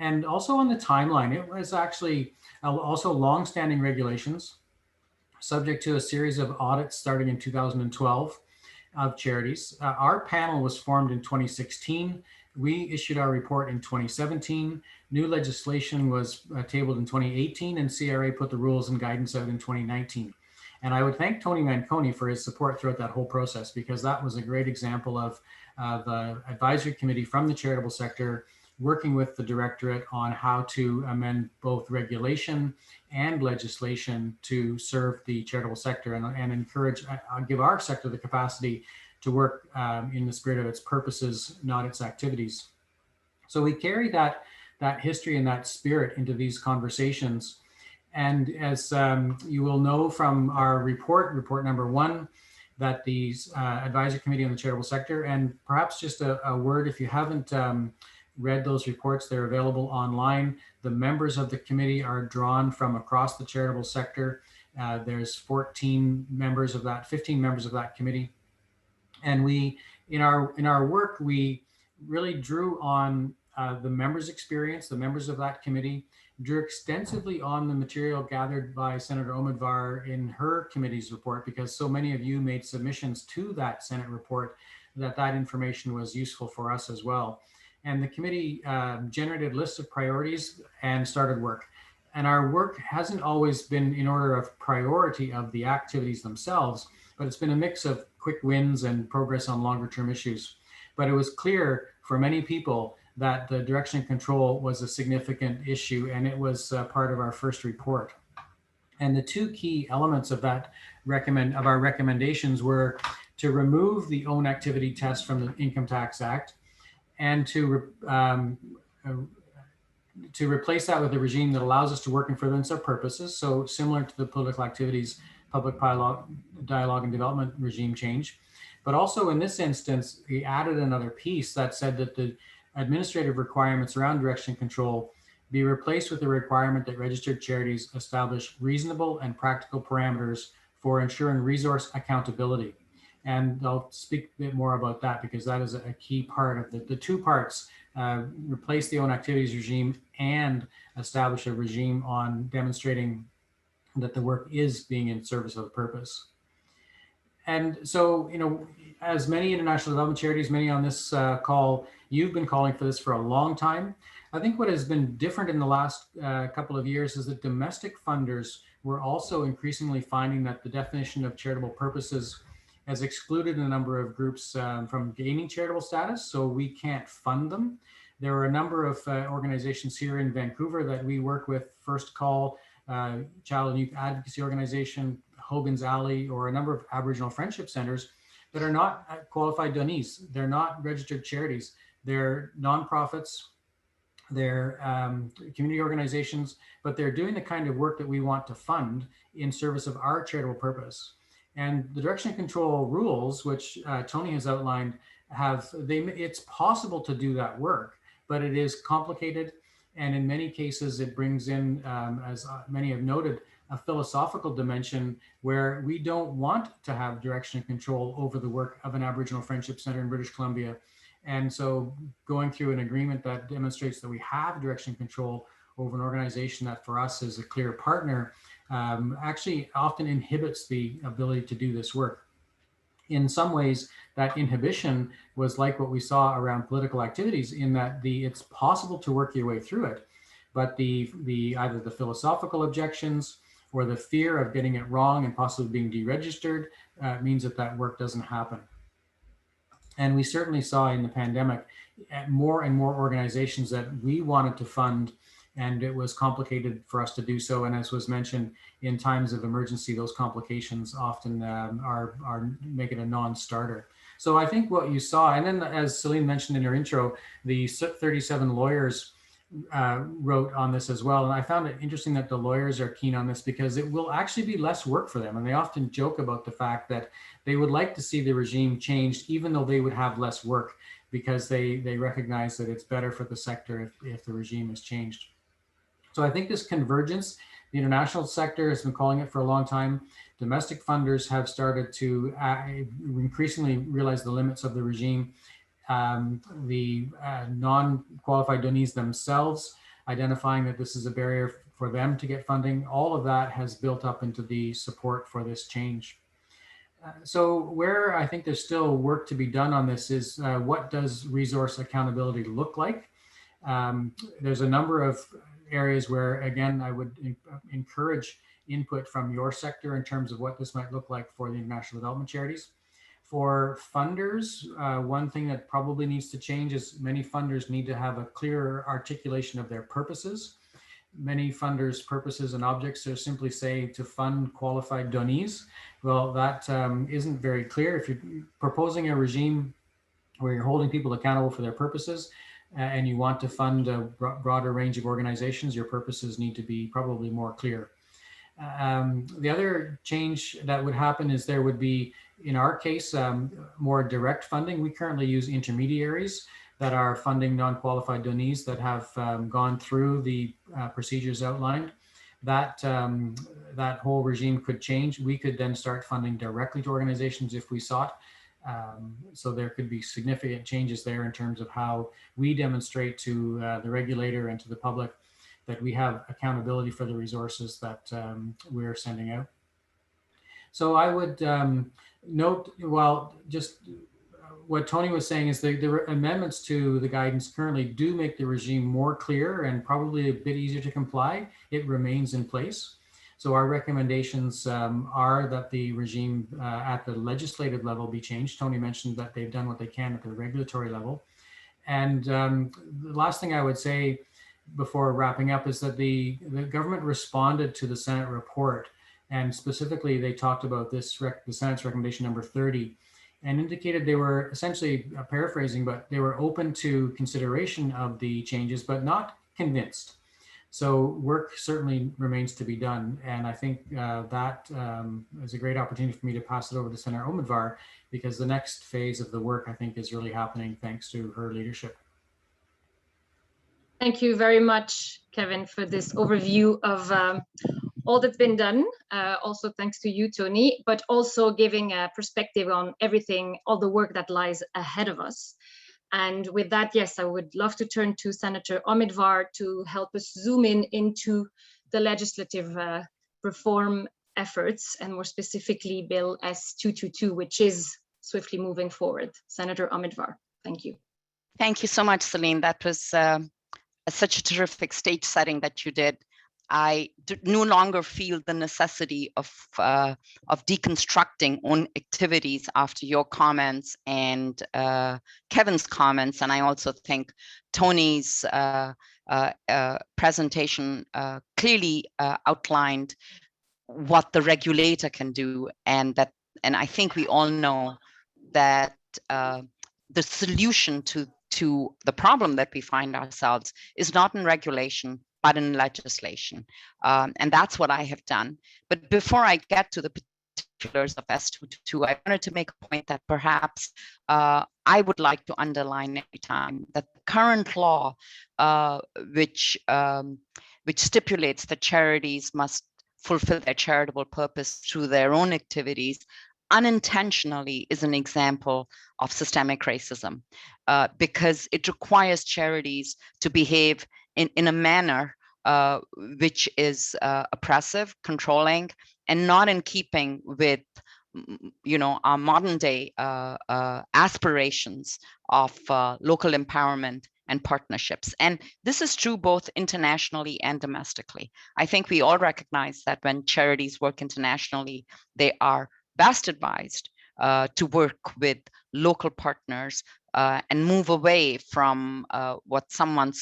And also on the timeline, it was actually also long-standing regulations subject to a series of audits starting in 2012 of charities. Our panel was formed in 2016. We issued our report in 2017. New legislation was tabled in 2018, and CRA put the rules and guidance out in 2019. And I would thank Tony Manconi for his support throughout that whole process, because that was a great example of the advisory committee from the charitable sector working with the directorate on how to amend both regulation and legislation to serve the charitable sector and encourage, give our sector the capacity to work in the spirit of its purposes, not its activities. So we carry that history and that spirit into these conversations. And as you will know from our report number 1, that the advisory committee on the charitable sector, and perhaps just a word, if you haven't read those reports, they're available online. The members of the committee are drawn from across the charitable sector. There's 15 members of that committee. And we, in our work, we really drew on the members' experience, the members of that committee, drew extensively on the material gathered by Senator Omidvar in her committee's report, because so many of you made submissions to that Senate report that information was useful for us as well. And the committee generated lists of priorities and started work. And our work hasn't always been in order of priority of the activities themselves, but it's been a mix of quick wins and progress on longer term issues. But it was clear for many people that the direction and control was a significant issue, and it was part of our first report. And the two key elements of that our recommendations were to remove the own activity test from the Income Tax Act, and to replace that with a regime that allows us to work in furtherance of purposes. So similar to the political activities, public dialogue and development regime change. But also in this instance, we added another piece that said that the administrative requirements around direction and control be replaced with the requirement that registered charities establish reasonable and practical parameters for ensuring resource accountability. And I'll speak a bit more about that, because that is a key part of the two parts, replace the own activities regime and establish a regime on demonstrating that the work is being in service of the purpose. And so, you know, as many international development charities, many on this call, you've been calling for this for a long time. I think what has been different in the last couple of years is that domestic funders were also increasingly finding that the definition of charitable purposes has excluded a number of groups from gaining charitable status, so we can't fund them. There are a number of organizations here in Vancouver that we work with, First Call, Child and Youth Advocacy Organization, Hogan's Alley, or a number of Aboriginal Friendship Centers that are not qualified donees. They're not registered charities. They're nonprofits, they're community organizations, but they're doing the kind of work that we want to fund in service of our charitable purpose. And the direction and control rules, which Tony has outlined, it's possible to do that work, but it is complicated. And in many cases, it brings in, as many have noted, a philosophical dimension where we don't want to have direction and control over the work of an Aboriginal Friendship Center in British Columbia. And so going through an agreement that demonstrates that we have direction and control over an organization that for us is a clear partner actually often inhibits the ability to do this work. In some ways, that inhibition was like what we saw around political activities, in that it's possible to work your way through it, but either the philosophical objections or the fear of getting it wrong and possibly being deregistered means that work doesn't happen. And we certainly saw in the pandemic more and more organizations that we wanted to fund, and it was complicated for us to do so. And as was mentioned, in times of emergency, those complications often are make it a non-starter. So I think what you saw, and then as Celine mentioned in her intro, the 37 lawyers wrote on this as well. And I found it interesting that the lawyers are keen on this because it will actually be less work for them. And they often joke about the fact that they would like to see the regime changed, even though they would have less work, because they recognize that it's better for the sector if the regime is changed. So I think this convergence, the international sector has been calling it for a long time. Domestic funders have started to increasingly realize the limits of the regime. The non-qualified donees themselves identifying that this is a barrier for them to get funding. All of that has built up into the support for this change. So where I think there's still work to be done on this is what does resource accountability look like? There's a number of areas where, again, I would encourage input from your sector in terms of what this might look like for the international development charities. For funders, one thing that probably needs to change is many funders need to have a clearer articulation of their purposes. Many funders' purposes and objects are simply say to fund qualified donees. Well, that isn't very clear. If you're proposing a regime where you're holding people accountable for their purposes, and you want to fund a broader range of organizations, your purposes need to be probably more clear. The other change that would happen is there would be, in our case, more direct funding. We currently use intermediaries that are funding non-qualified donees that have gone through the procedures outlined. That whole regime could change. We could then start funding directly to organizations if we sought. So there could be significant changes there in terms of how we demonstrate to the regulator and to the public that we have accountability for the resources that we're sending out. So I would note, well, just what Tony was saying is the amendments to the guidance currently do make the regime more clear and probably a bit easier to comply. It remains in place. So our recommendations are that the regime at the legislative level be changed. Tony mentioned that they've done what they can at the regulatory level. And the last thing I would say before wrapping up is that the government responded to the Senate report, and specifically they talked about this, the Senate's recommendation number 30, and indicated they were essentially, paraphrasing, but they were open to consideration of the changes, but not convinced. So work certainly remains to be done. And I think that is a great opportunity for me to pass it over to Senator Omidvar, because the next phase of the work, I think, is really happening thanks to her leadership. Thank you very much, Kevin, for this overview of all that's been done. Also thanks to you, Tony, but also giving a perspective on everything, all the work that lies ahead of us. And with that, yes, I would love to turn to Senator Omidvar to help us zoom in into the legislative reform efforts, and more specifically Bill S222, which is swiftly moving forward. Senator Omidvar, thank you. Thank you so much, Celine. That was such a terrific stage setting that you did. I no longer feel the necessity of deconstructing own activities after your comments and Kevin's comments. And I also think Tony's presentation clearly outlined what the regulator can do, and I think we all know that the solution to the problem that we find ourselves is not in regulation, but in legislation. And that's what I have done. But before I get to the particulars of S222, I wanted to make a point that perhaps I would like to underline every time, that the current law, which stipulates that charities must fulfill their charitable purpose through their own activities unintentionally is an example of systemic racism, because it requires charities to behave in a manner which is oppressive, controlling, and not in keeping with, our modern day aspirations of local empowerment and partnerships. And this is true both internationally and domestically. I think we all recognize that when charities work internationally, they are best advised to work with local partners and move away from what someone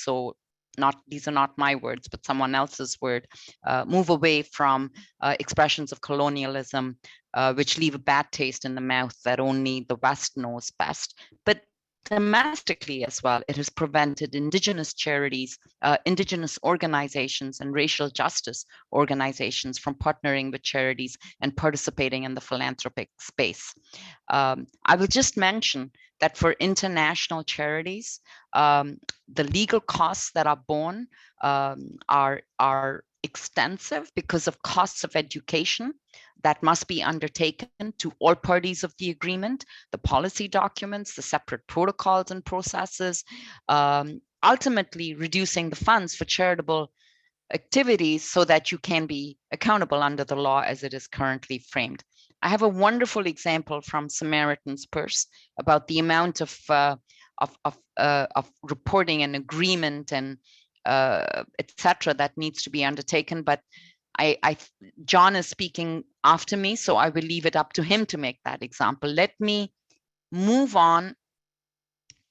these are not my words, but someone else's word, move away from expressions of colonialism, which leave a bad taste in the mouth that only the West knows best. But domestically as well, it has prevented indigenous charities, indigenous organizations, and racial justice organizations from partnering with charities and participating in the philanthropic space. I will just mention that for international charities, the legal costs that are borne are extensive because of costs of education that must be undertaken to all parties of the agreement, the policy documents, the separate protocols and processes, ultimately reducing the funds for charitable activities so that you can be accountable under the law as it is currently framed. I have a wonderful example from Samaritan's Purse about the amount of reporting and agreement and etc. that needs to be undertaken. But John is speaking after me, so I will leave it up to him to make that example. Let me move on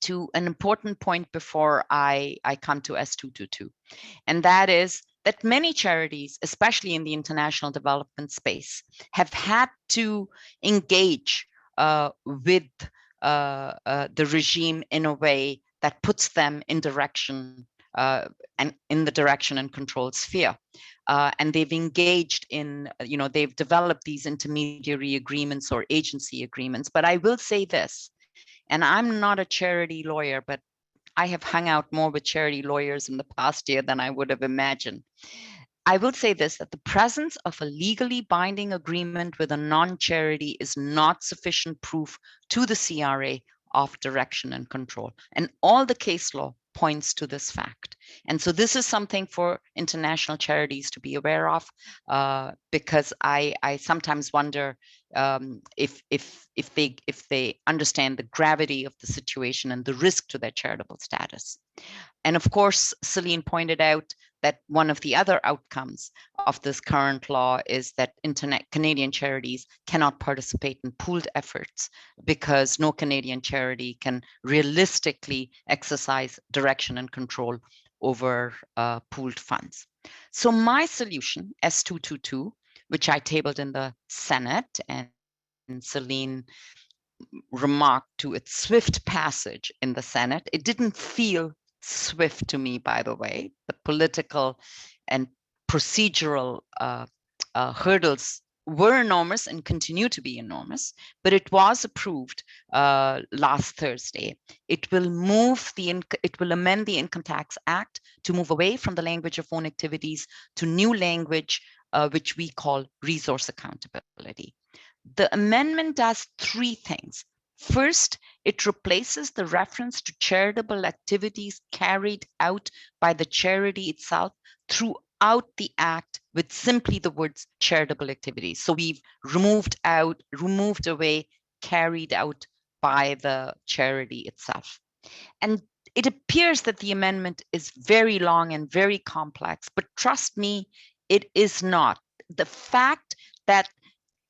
to an important point before I come to S222, and that is that many charities, especially in the international development space, have had to engage with the regime in a way that puts them in direction and in the direction and control sphere. And they've engaged in, they've developed these intermediary agreements or agency agreements. But I will say this, and I'm not a charity lawyer, but I have hung out more with charity lawyers in the past year than I would have imagined. I will say this, that the presence of a legally binding agreement with a non-charity is not sufficient proof to the CRA of direction and control. And all the case law points to this fact. And so this is something for international charities to be aware of, because I sometimes wonder if they understand the gravity of the situation and the risk to their charitable status. And of course, Celine pointed out that one of the other outcomes of this current law is that Canadian charities cannot participate in pooled efforts because no Canadian charity can realistically exercise direction and control over pooled funds. So my solution, S222, which I tabled in the Senate, and Celine remarked to its swift passage in the Senate, it didn't feel swift to me, by the way. The political and procedural hurdles were enormous and continue to be enormous, but it was approved last Thursday. It will amend the Income Tax Act to move away from the language of own activities to new language, which we call resource accountability. The amendment does three things. First, it replaces the reference to charitable activities carried out by the charity itself throughout the act with simply the words charitable activities. So we've removed away carried out by the charity itself. And it appears that the amendment is very long and very complex, but trust me, it is not. The fact that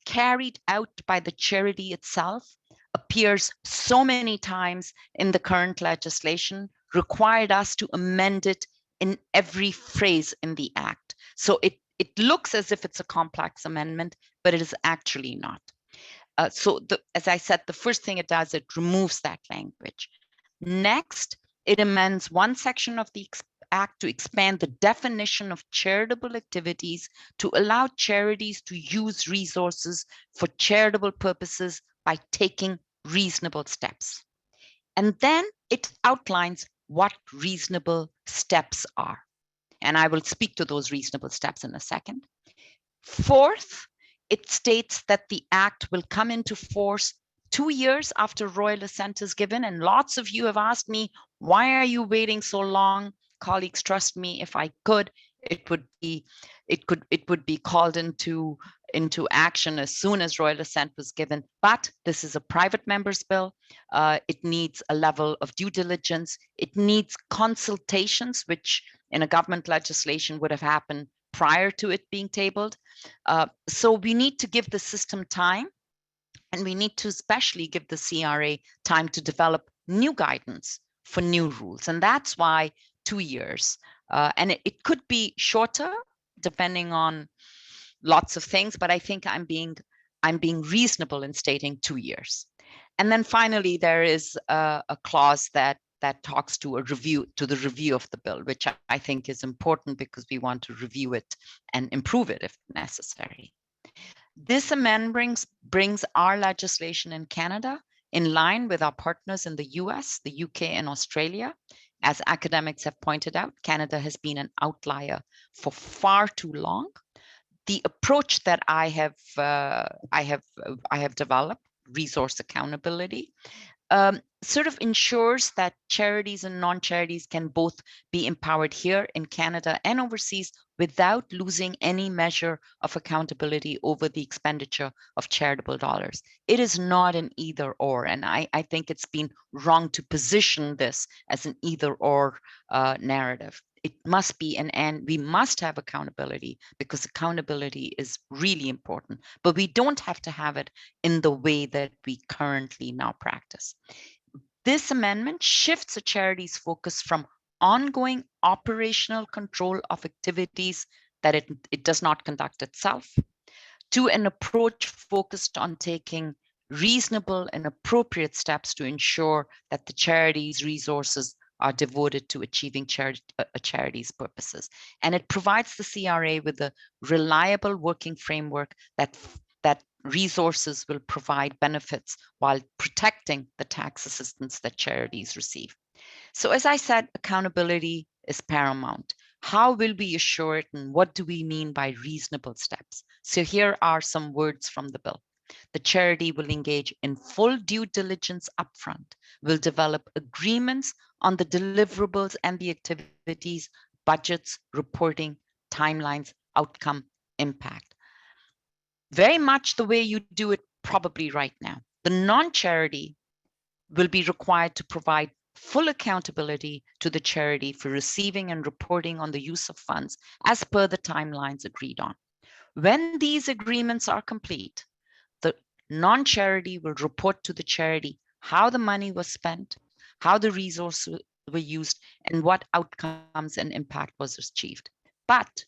carried out by the charity itself appears so many times in the current legislation required us to amend it in every phrase in the act. So it looks as if it's a complex amendment, but it is actually not. As I said, the first thing it does, it removes that language. Next, it amends one section of the Act to expand the definition of charitable activities to allow charities to use resources for charitable purposes by taking reasonable steps. And then it outlines what reasonable steps are. And I will speak to those reasonable steps in a second. Fourth, it states that the act will come into force 2 years after royal assent is given. And lots of you have asked me, why are you waiting so long? Colleagues, trust me, if I could, it would be called into action as soon as royal assent was given. But this is a private member's bill. It needs a level of due diligence. It needs consultations, which in a government legislation would have happened prior to it being tabled. So we need to give the system time, and we need to especially give the CRA time to develop new guidance for new rules. And that's why 2 years. And it could be shorter, depending on lots of things, but I think I'm being reasonable in stating 2 years. And then finally, there is a clause that talks to the review of the bill, which I think is important because we want to review it and improve it if necessary. This amendment brings our legislation in Canada in line with our partners in the US, the UK, and Australia. As academics have pointed out, Canada has been an outlier for far too long. The approach that I have developed, resource accountability, sort of ensures that charities and non-charities can both be empowered here in Canada and overseas without losing any measure of accountability over the expenditure of charitable dollars. It is not an either or, and I think it's been wrong to position this as an either or narrative. It must be an and. We must have accountability because accountability is really important, but we don't have to have it in the way that we currently now practice. This amendment shifts a charity's focus from ongoing operational control of activities that it does not conduct itself to an approach focused on taking reasonable and appropriate steps to ensure that the charity's resources are devoted to achieving a charity's purposes. And it provides the CRA with a reliable working framework that resources will provide benefits while protecting the tax assistance that charities receive. So as I said, accountability is paramount. How will we assure it, and what do we mean by reasonable steps? So here are some words from the bill. The charity will engage in full due diligence upfront, will develop agreements on the deliverables and the activities, budgets, reporting, timelines, outcome, impact. Very much the way you do it probably right now. The non-charity will be required to provide full accountability to the charity for receiving and reporting on the use of funds as per the timelines agreed on. When these agreements are complete, the non-charity will report to the charity how the money was spent, how the resources were used, and what outcomes and impact was achieved. But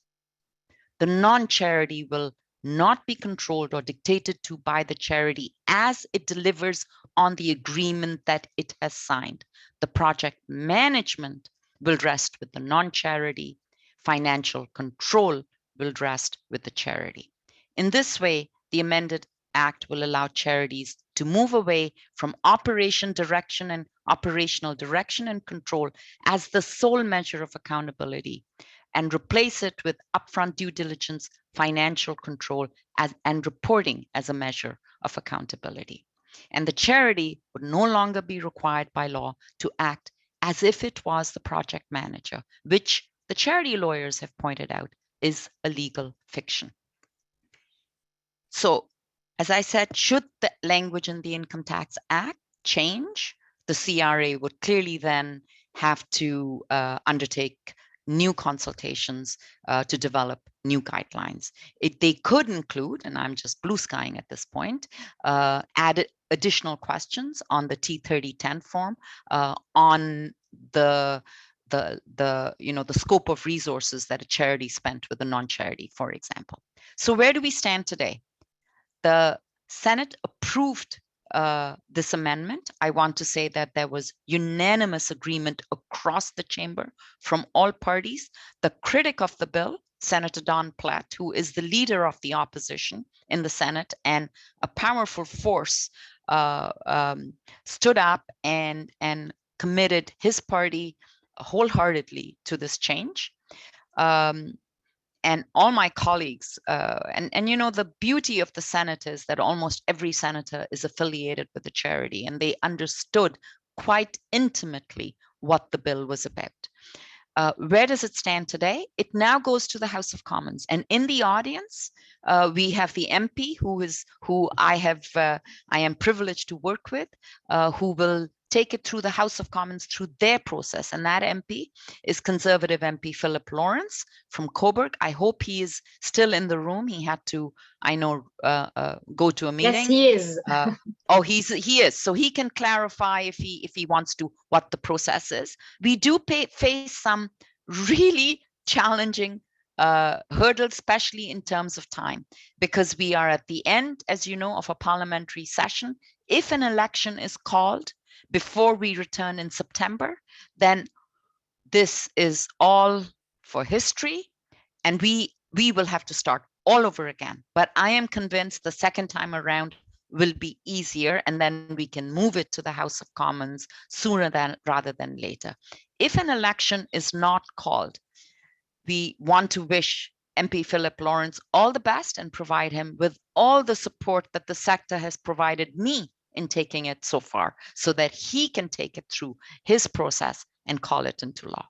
the non-charity will not be controlled or dictated to by the charity as it delivers on the agreement that it has signed. The project management will rest with the non-charity. Financial control will rest with the charity. In this way, the amended Act will allow charities to move away from operational direction and control as the sole measure of accountability and replace it with upfront due diligence, financial control, and reporting as a measure of accountability. And the charity would no longer be required by law to act as if it was the project manager, which the charity lawyers have pointed out is a legal fiction. So, as I said, should the language in the Income Tax Act change, the CRA would clearly then have to undertake new consultations to develop new guidelines. They could include, and I'm just blue skying at this point, add additional questions on the T3010 form on the scope of resources that a charity spent with a non-charity, for example. So where do we stand today? The Senate approved this amendment. I want to say that there was unanimous agreement across the chamber from all parties. The critic of the bill, Senator Don Platt, who is the leader of the opposition in the Senate and a powerful force, stood up and committed his party wholeheartedly to this change. and all my colleagues, and you know, the beauty of the Senate is that almost every senator is affiliated with the charity, and they understood quite intimately what the bill was about. Where does it stand today? It now goes to the House of Commons, and in the audience, we have the MP who I am privileged to work with, who will take it through the House of Commons through their process. And that MP is Conservative MP Philip Lawrence from Coburg. I hope he is still in the room. He had to, I know, go to a meeting. Yes, he is. Oh, he is. So he can clarify if he wants to, what the process is. We do face some really challenging hurdles, especially in terms of time, because we are at the end, as you know, of a parliamentary session. If an election is called before we return in September, then this is all for history, and we will have to start all over again. But I am convinced the second time around will be easier, and then we can move it to the House of Commons sooner rather than later. If an election is not called, we want to wish MP Philip Lawrence all the best and provide him with all the support that the sector has provided me in taking it so far, so that he can take it through his process and call it into law.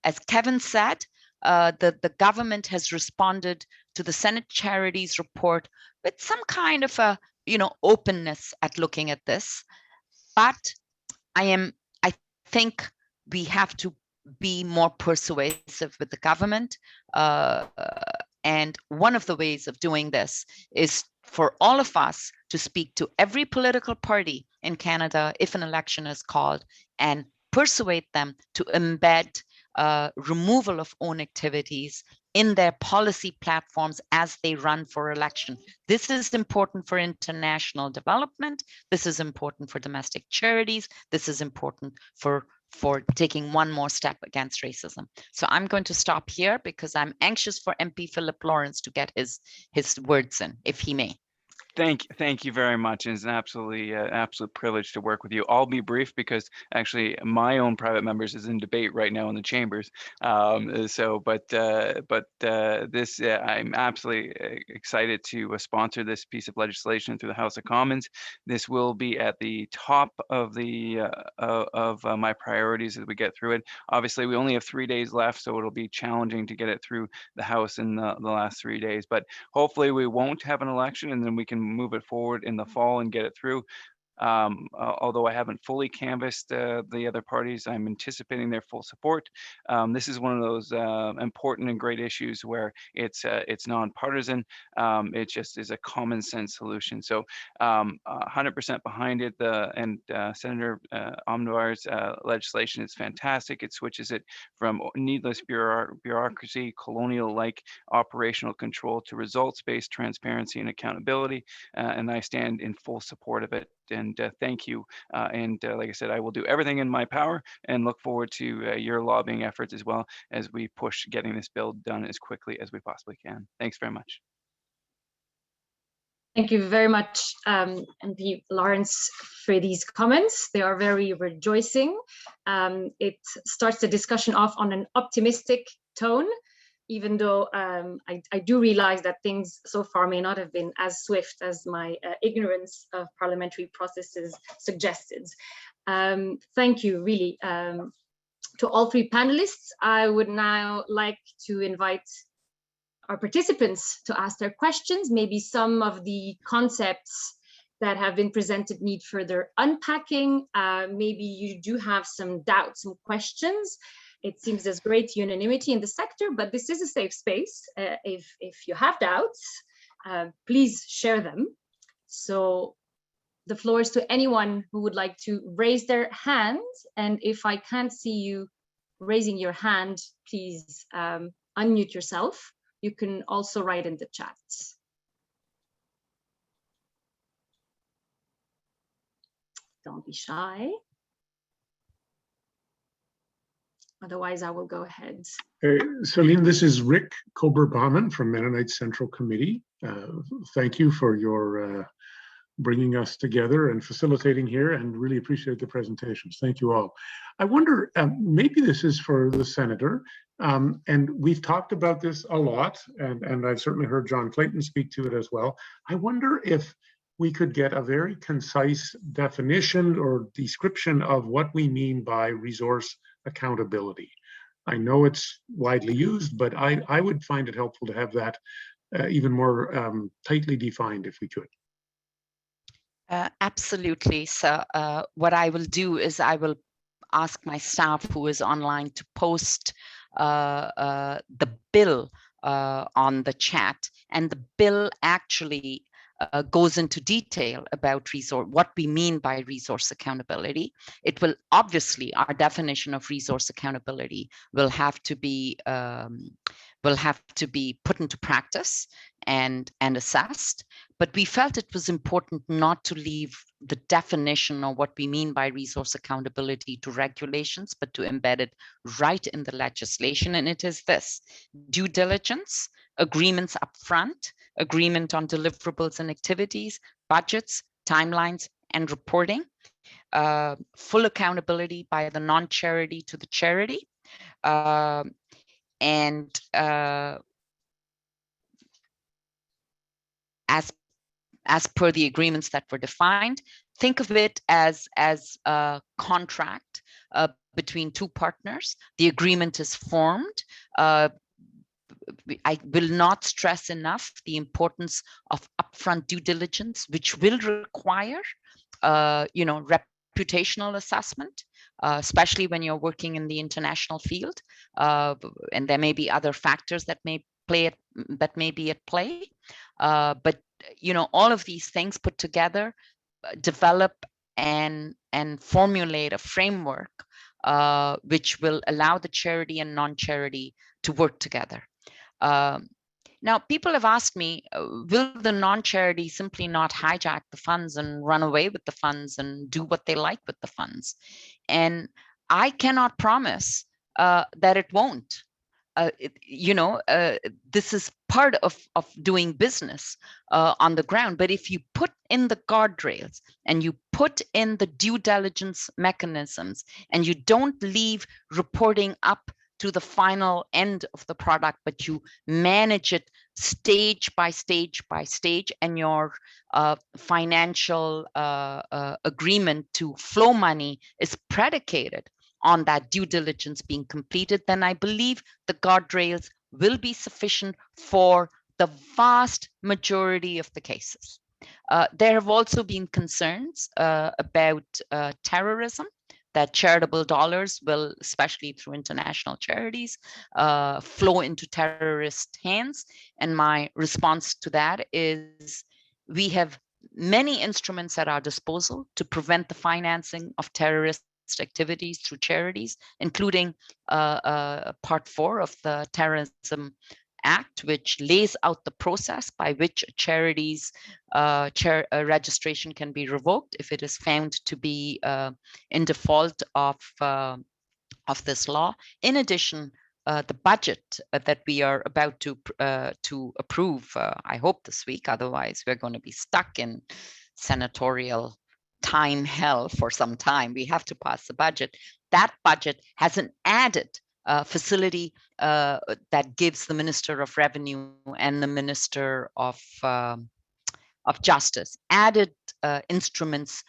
As Kevin said, the government has responded to the Senate Charities report with some kind of a, you know, openness at looking at this. But I think we have to be more persuasive with the government. And one of the ways of doing this is for all of us to speak to every political party in Canada if an election is called, and persuade them to embed removal of own activities in their policy platforms as they run for election. This is important for international development. This is important for domestic charities. This is important for taking one more step against racism. So I'm going to stop here because I'm anxious for MP Philip Lawrence to get his words in, if he may. Thank you very much. It's an absolute privilege to work with you. I'll be brief because actually my own private members is in debate right now in the chambers. This I'm absolutely excited to sponsor this piece of legislation through the House of Commons. This will be at the top of my priorities as we get through it. Obviously, we only have 3 days left, so it'll be challenging to get it through the House in the last 3 days. But hopefully, we won't have an election, and then we can move it forward in the fall and get it through. Although I haven't fully canvassed the other parties, I'm anticipating their full support. This is one of those important and great issues where it's nonpartisan. It just is a common sense solution. So 100% behind it. Senator Omidvar's legislation is fantastic. It switches it from needless bureaucracy, colonial-like operational control to results-based transparency and accountability. And I stand in full support of it. And thank you. Like I said, I will do everything in my power and look forward to your lobbying efforts as well as we push getting this bill done as quickly as we possibly can. Thanks very much. Thank you very much, MP Lawrence, for these comments. They are very rejoicing. It starts the discussion off on an optimistic tone, even though I do realize that things so far may not have been as swift as my ignorance of parliamentary processes suggested. Thank you, really, to all three panelists. I would now like to invite our participants to ask their questions. Maybe some of the concepts that have been presented need further unpacking. Maybe you do have some doubts, some questions. It seems there's great unanimity in the sector, but this is a safe space. If you have doubts, please share them. So the floor is to anyone who would like to raise their hand. And if I can't see you raising your hand, please unmute yourself. You can also write in the chat. Don't be shy. Otherwise, I will go ahead. Celine, this is Rick Kober-Bauman from Mennonite Central Committee. Thank you for your bringing us together and facilitating here, and really appreciate the presentations. Thank you all. I wonder, maybe this is for the senator. And we've talked about this a lot, and I've certainly heard John Clayton speak to it as well. I wonder if we could get a very concise definition or description of what we mean by resource accountability. I know it's widely used, but I would find it helpful to have that even more tightly defined if we could. Absolutely. So what I will do is I will ask my staff who is online to post the bill on the chat, and the bill actually goes into detail about what we mean by resource accountability. It will obviously, our definition of resource accountability will have to be put into practice and assessed. But we felt it was important not to leave the definition of what we mean by resource accountability to regulations, but to embed it right in the legislation. And it is this: due diligence, agreements upfront, agreement on deliverables and activities, budgets, timelines, and reporting, full accountability by the non-charity to the charity, and as per the agreements that were defined. Think of it as a contract between two partners. The agreement is formed. I will not stress enough the importance of upfront due diligence, which will require, reputational assessment, especially when you're working in the international field, and there may be other factors that may be at play. But all of these things put together develop and formulate a framework which will allow the charity and non-charity to work together. Now, people have asked me, will the non-charity simply not hijack the funds and run away with the funds and do what they like with the funds? And I cannot promise that it won't. This is part of doing business on the ground. But if you put in the guardrails and you put in the due diligence mechanisms and you don't leave reporting up to the final end of the product, but you manage it stage by stage by stage, and your financial agreement to flow money is predicated on that due diligence being completed, then I believe the guardrails will be sufficient for the vast majority of the cases. There have also been concerns about terrorism, that charitable dollars will, especially through international charities, flow into terrorist hands. And my response to that is we have many instruments at our disposal to prevent the financing of terrorist activities through charities, including Part 4 of the Terrorism Act, which lays out the process by which a charity's registration can be revoked if it is found to be in default of this law. In addition, the budget that we are about to approve, I hope this week, otherwise we're going to be stuck in senatorial time hell for some time. We have to pass the budget. That budget has an added facility that gives the Minister of Revenue and the Minister of Justice added instruments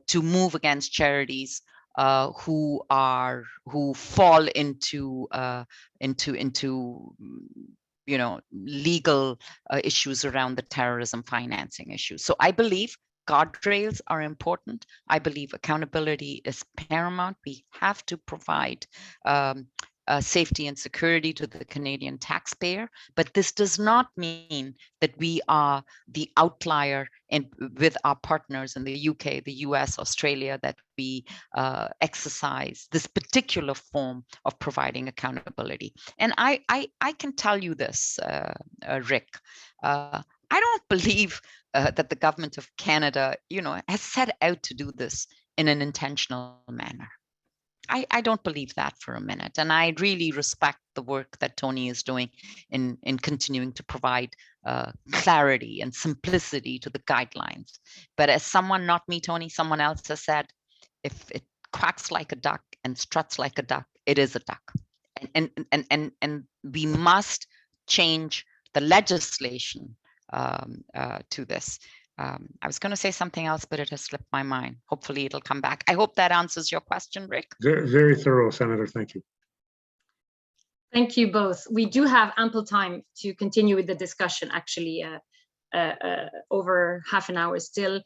to move against charities who fall into legal issues around the terrorism financing issue. So I believe guardrails are important. I believe accountability is paramount. We have to provide safety and security to the Canadian taxpayer, but this does not mean that we are the outlier with our partners in the UK, the US, Australia, that we exercise this particular form of providing accountability. And I can tell you this, Rick, I don't believe that the government of Canada, has set out to do this in an intentional manner. I don't believe that for a minute. And I really respect the work that Tony is doing in continuing to provide clarity and simplicity to the guidelines. But as someone, not me, Tony, someone else has said, if it quacks like a duck and struts like a duck, it is a duck. and we must change the legislation to this. I was going to say something else, but it has slipped my mind. Hopefully it'll come back. I hope that answers your question, Rick. Very, very thorough, Senator. Thank you. Thank you both. We do have ample time to continue with the discussion, actually, over half an hour still.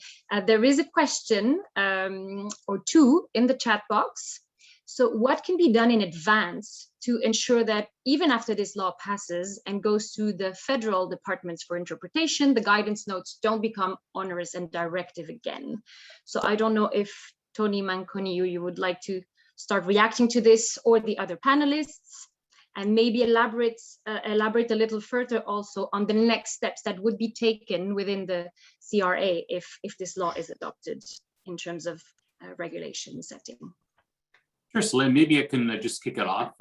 There is a question or two in the chat box. So what can be done in advance to ensure that even after this law passes and goes to the federal departments for interpretation, the guidance notes don't become onerous and directive again? So I don't know if Tony Manconi, you would like to start reacting to this, or the other panelists, and maybe elaborate a little further also on the next steps that would be taken within the CRA if this law is adopted in terms of regulation setting. Sure, Celine, maybe I can just kick it off.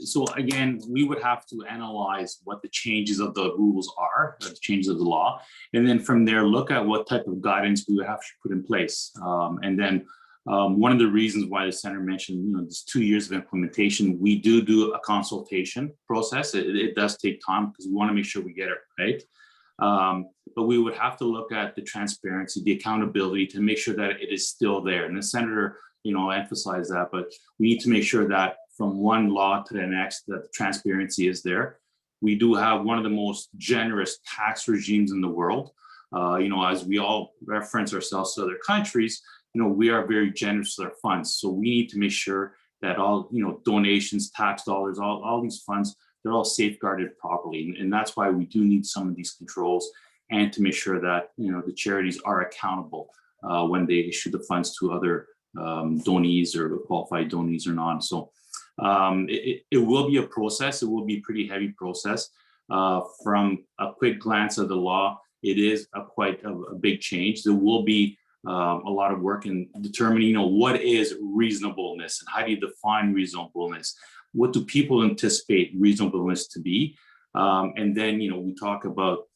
So again, we would have to analyze what the changes of the rules are, the changes of the law, and then from there look at what type of guidance we would have to put in place. And then one of the reasons why the Senator mentioned, this 2 years of implementation, we do a consultation process. It does take time because we want to make sure we get it right. But we would have to look at the transparency, the accountability to make sure that it is still there. And the Senator, emphasized that, but we need to make sure that from one law to the next, that the transparency is there. We do have one of the most generous tax regimes in the world. As we all reference ourselves to other countries, we are very generous with our funds. So we need to make sure that all, donations, tax dollars, all these funds, they're all safeguarded properly. And that's why we do need some of these controls, and to make sure that, the charities are accountable when they issue the funds to other donees or qualified donees or not. So it will be a process. It will be a pretty heavy process. From a quick glance of the law, it is quite a big change. There will be a lot of work in determining, what is reasonableness and how do you define reasonableness? What do people anticipate reasonableness to be? And then, we talk about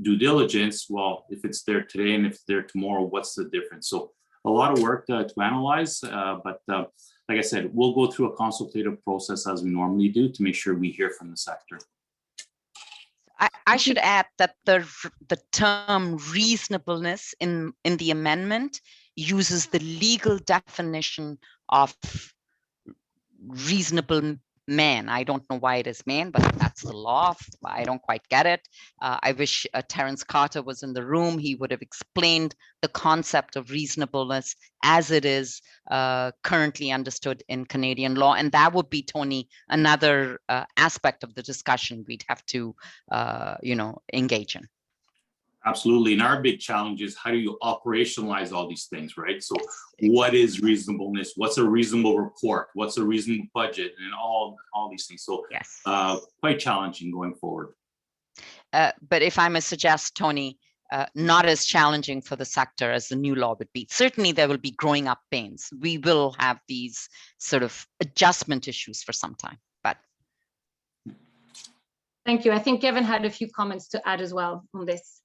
due diligence. Well, if it's there today and if it's there tomorrow, what's the difference? So a lot of work to analyze, but like I said, we'll go through a consultative process as we normally do to make sure we hear from the sector. I should add that the term reasonableness in the amendment uses the legal definition of reasonable man. I don't know why it is man, but that's the law. I don't quite get it. I wish Terence Carter was in the room. He would have explained the concept of reasonableness as it is currently understood in Canadian law. And that would be, Tony, another aspect of the discussion we'd have to, engage in. Absolutely. And our big challenge is how do you operationalize all these things, right? So what is reasonableness? What's a reasonable report? What's a reasonable budget? And all these things. So yes, quite challenging going forward. But if I may suggest, Tony, not as challenging for the sector as the new law would be. Certainly there will be growing up pains. We will have these sort of adjustment issues for some time, but. Thank you. I think Kevin had a few comments to add as well on this.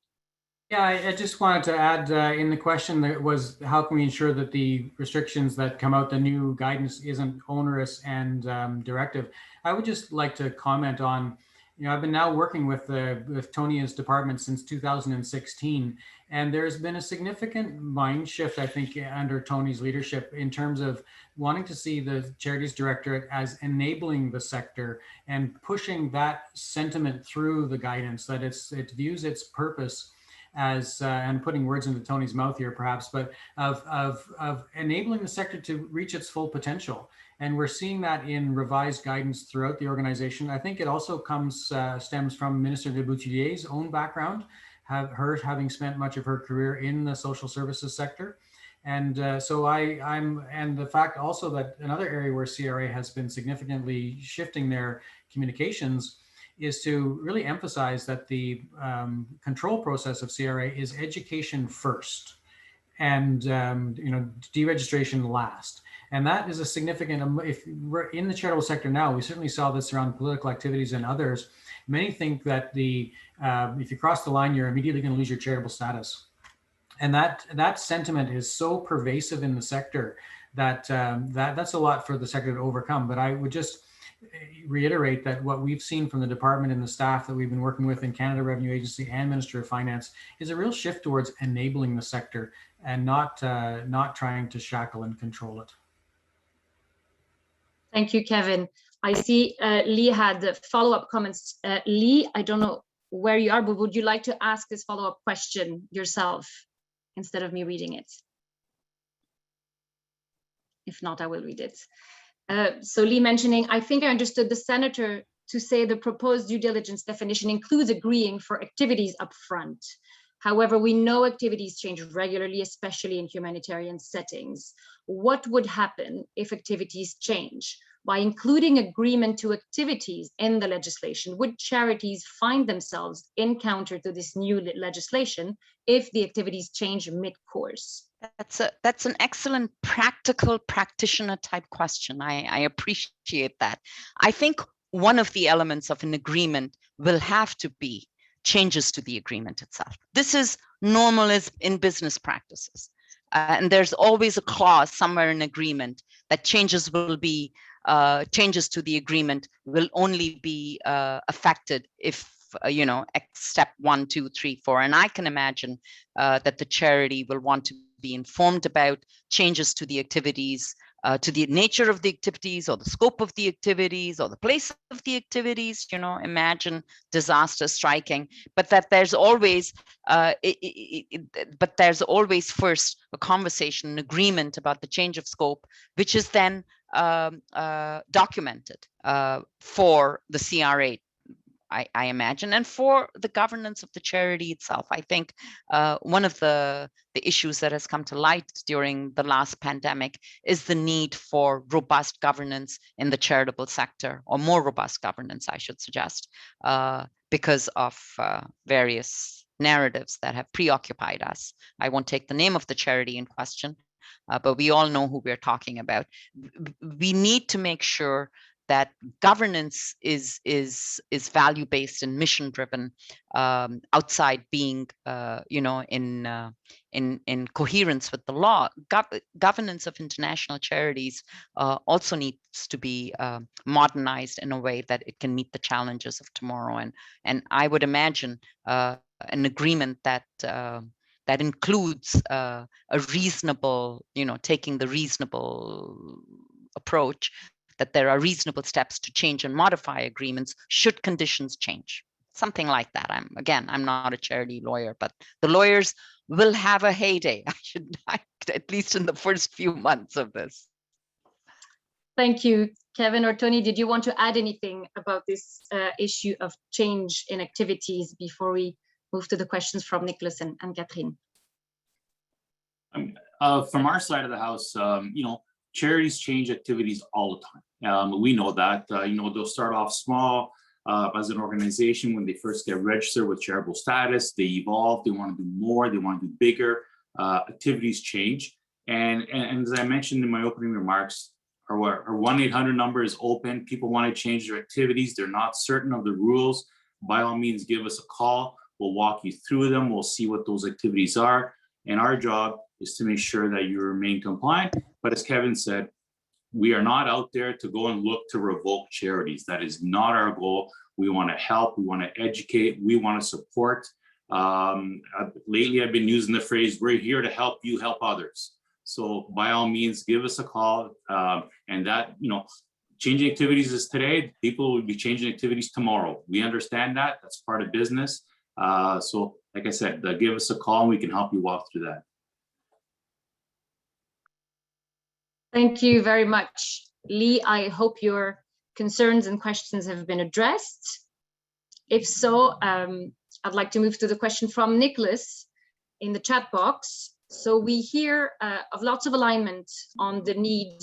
Yeah, I just wanted to add in the question that was, how can we ensure that the restrictions that come out, the new guidance, isn't onerous and directive? I would just like to comment on, I've been now working with Tonia's department since 2016, and there's been a significant mind shift, I think, under Tony's leadership in terms of wanting to see the Charities Directorate as enabling the sector and pushing that sentiment through the guidance, that it views its purpose as, and putting words into Tony's mouth here perhaps, but of enabling the sector to reach its full potential. And we're seeing that in revised guidance throughout the organization. I think it also stems from Minister de Boutilier's own background, her having spent much of her career in the social services sector. And and the fact also that another area where CRA has been significantly shifting their communications is to really emphasize that the control process of CRA is education first and deregistration last. And that is a significant, if we're in the charitable sector now, we certainly saw this around political activities and others. Many think that if you cross the line, you're immediately going to lose your charitable status. And that sentiment is so pervasive in the sector that that's a lot for the sector to overcome. But I would just reiterate that what we've seen from the department and the staff that we've been working with in Canada Revenue Agency and Ministry of Finance is a real shift towards enabling the sector and not trying to shackle and control it. Thank you, Kevin. I see Lee had follow-up comments. Lee, I don't know where you are, but would you like to ask this follow-up question yourself instead of me reading it? If not, I will read it. So Lee mentioning, I think I understood the senator to say the proposed due diligence definition includes agreeing for activities upfront. However, we know activities change regularly, especially in humanitarian settings. What would happen if activities change? By including agreement to activities in the legislation, would charities find themselves in counter to this new legislation if the activities change mid-course? That's an excellent practical practitioner type question. I appreciate that. I think one of the elements of an agreement will have to be changes to the agreement itself. This is normal as in business practices. And there's always a clause somewhere in agreement that changes will be, changes to the agreement will only be affected if, you know, step 1, 2, 3, 4. And I can imagine that the charity will want to be informed about changes to the activities, to the nature of the activities or the scope of the activities or the place of the activities. You know, imagine disaster striking, but that there's always but there's always first a conversation, an agreement about the change of scope, which is then documented for the CRA, I imagine, and for the governance of the charity itself. I think one of the issues that has come to light during the last pandemic is the need for robust governance in the charitable sector, or more robust governance, I should suggest, because of various narratives that have preoccupied us. I won't take the name of the charity in question, but we all know who we're talking about. We need to make sure that governance is value-based and mission-driven, outside being, you know, in coherence with the law. Governance of international charities also needs to be modernized in a way that it can meet the challenges of tomorrow. And I would imagine an agreement that that includes a reasonable, you know, taking the reasonable approach, that there are reasonable steps to change and modify agreements should conditions change. Something like that. I'm not a charity lawyer, but the lawyers will have a heyday, at least in the first few months of this. Thank you, Kevin or Tony. Did you want to add anything about this issue of change in activities before we move to the questions from Nicholas and Catherine? From our side of the house, you know, charities change activities all the time. We know that, you know, they'll start off small as an organization when they first get registered with charitable status. They evolve, they want to do more, they want to do bigger. Activities change. And as I mentioned in my opening remarks, our 1-800 number is open. People want to change their activities. They're not certain of the rules. By all means, give us a call. We'll walk you through them. We'll see what those activities are. And our job is to make sure that you remain compliant. But as Kevin said, we are not out there to go and look to revoke charities. That is not our goal. We want to help, we want to educate, we want to support. Lately, I've been using the phrase, we're here to help you help others. So by all means, give us a call. And that, you know, changing activities is today, people will be changing activities tomorrow. We understand that, that's part of business. So like I said, give us a call and we can help you walk through that. Thank you very much, Lee. I hope your concerns and questions have been addressed. If so, I'd like to move to the question from Nicholas in the chat box. So we hear of lots of alignment on the need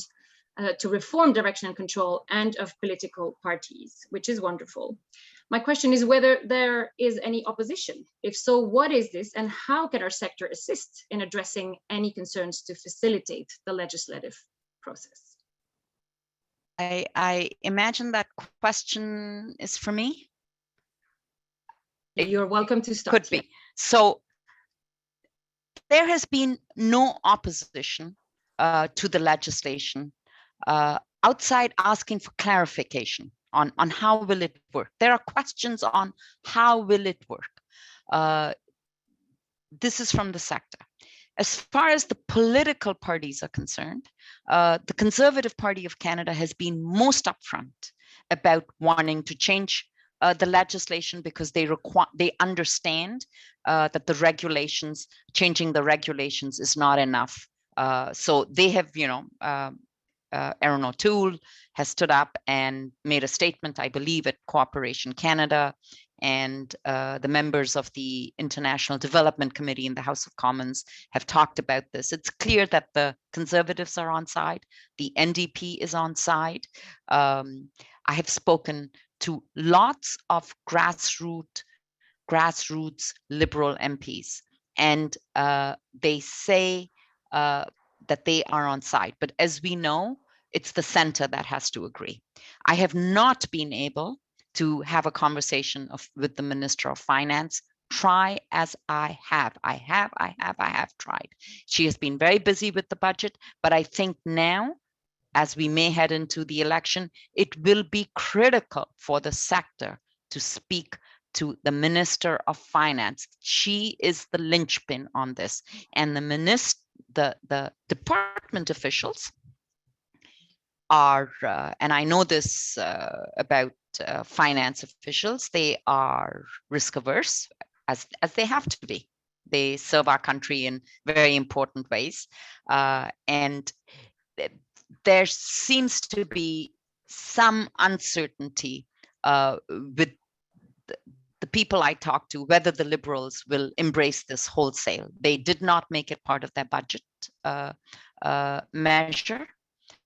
to reform direction and control and of political parties, which is wonderful. My question is whether there is any opposition. If so, what is this and how can our sector assist in addressing any concerns to facilitate the legislative process? I imagine that question is for me. You're welcome to start. Could be. So there has been no opposition to the legislation outside asking for clarification on how will it work. There are questions on how will it work. This is from the sector. As far as the political parties are concerned, the Conservative Party of Canada has been most upfront about wanting to change the legislation because they understand that the regulations, changing the regulations is not enough. So they have, Aaron O'Toole has stood up and made a statement, I believe, at Cooperation Canada, and the members of the International Development Committee in the House of Commons have talked about this. It's clear that the Conservatives are on side, the NDP is on side. I have spoken to lots of grassroots Liberal MPs, and they say that they are on side. But as we know, it's the center that has to agree. I have not been able to have a conversation with the Minister of Finance. Try as I have tried. She has been very busy with the budget, but I think now, as we may head into the election, it will be critical for the sector to speak to the Minister of Finance. She is the linchpin on this, and the department officials are, and I know this about finance officials, they are risk averse, as they have to be. They serve our country in very important ways, and there seems to be some uncertainty with the people I talk to, whether the Liberals will embrace this wholesale. They did not make it part of their budget measure.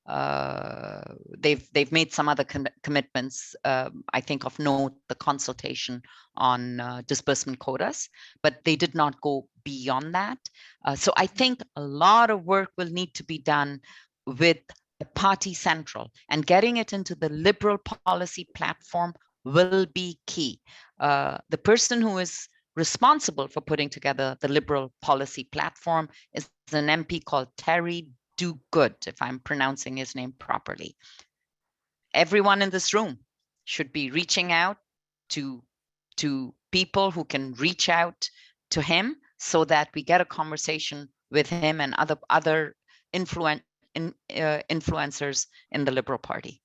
They've made some other commitments, I think of note, the consultation on disbursement quotas, but they did not go beyond that. So I think a lot of work will need to be done with the party central, and getting it into the Liberal policy platform will be key. The person who is responsible for putting together the Liberal policy platform is an MP called Terry Do Good, if I'm pronouncing his name properly. Everyone in this room should be reaching out to people who can reach out to him, so that we get a conversation with him and other influencers in the Liberal Party.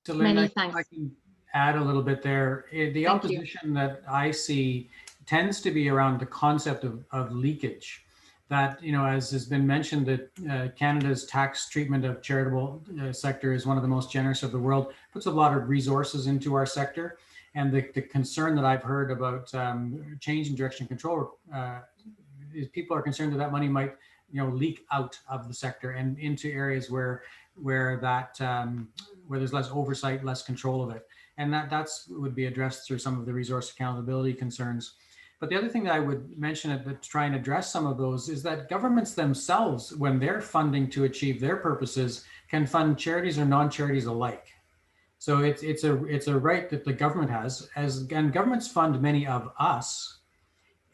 So Many Lynn, thanks. I can add a little bit there. The opposition that I see tends to be around the concept of leakage. That, as has been mentioned, that Canada's tax treatment of charitable sector is one of the most generous of the world, puts a lot of resources into our sector. And the concern that I've heard about change in direction control is people are concerned that money might, leak out of the sector and into areas where there's less oversight, less control of it. And that's would be addressed through some of the resource accountability concerns. But the other thing that I would mention to try and address some of those is that governments themselves, when they're funding to achieve their purposes, can fund charities or non-charities alike. So it's a right that the government has, and governments fund many of us,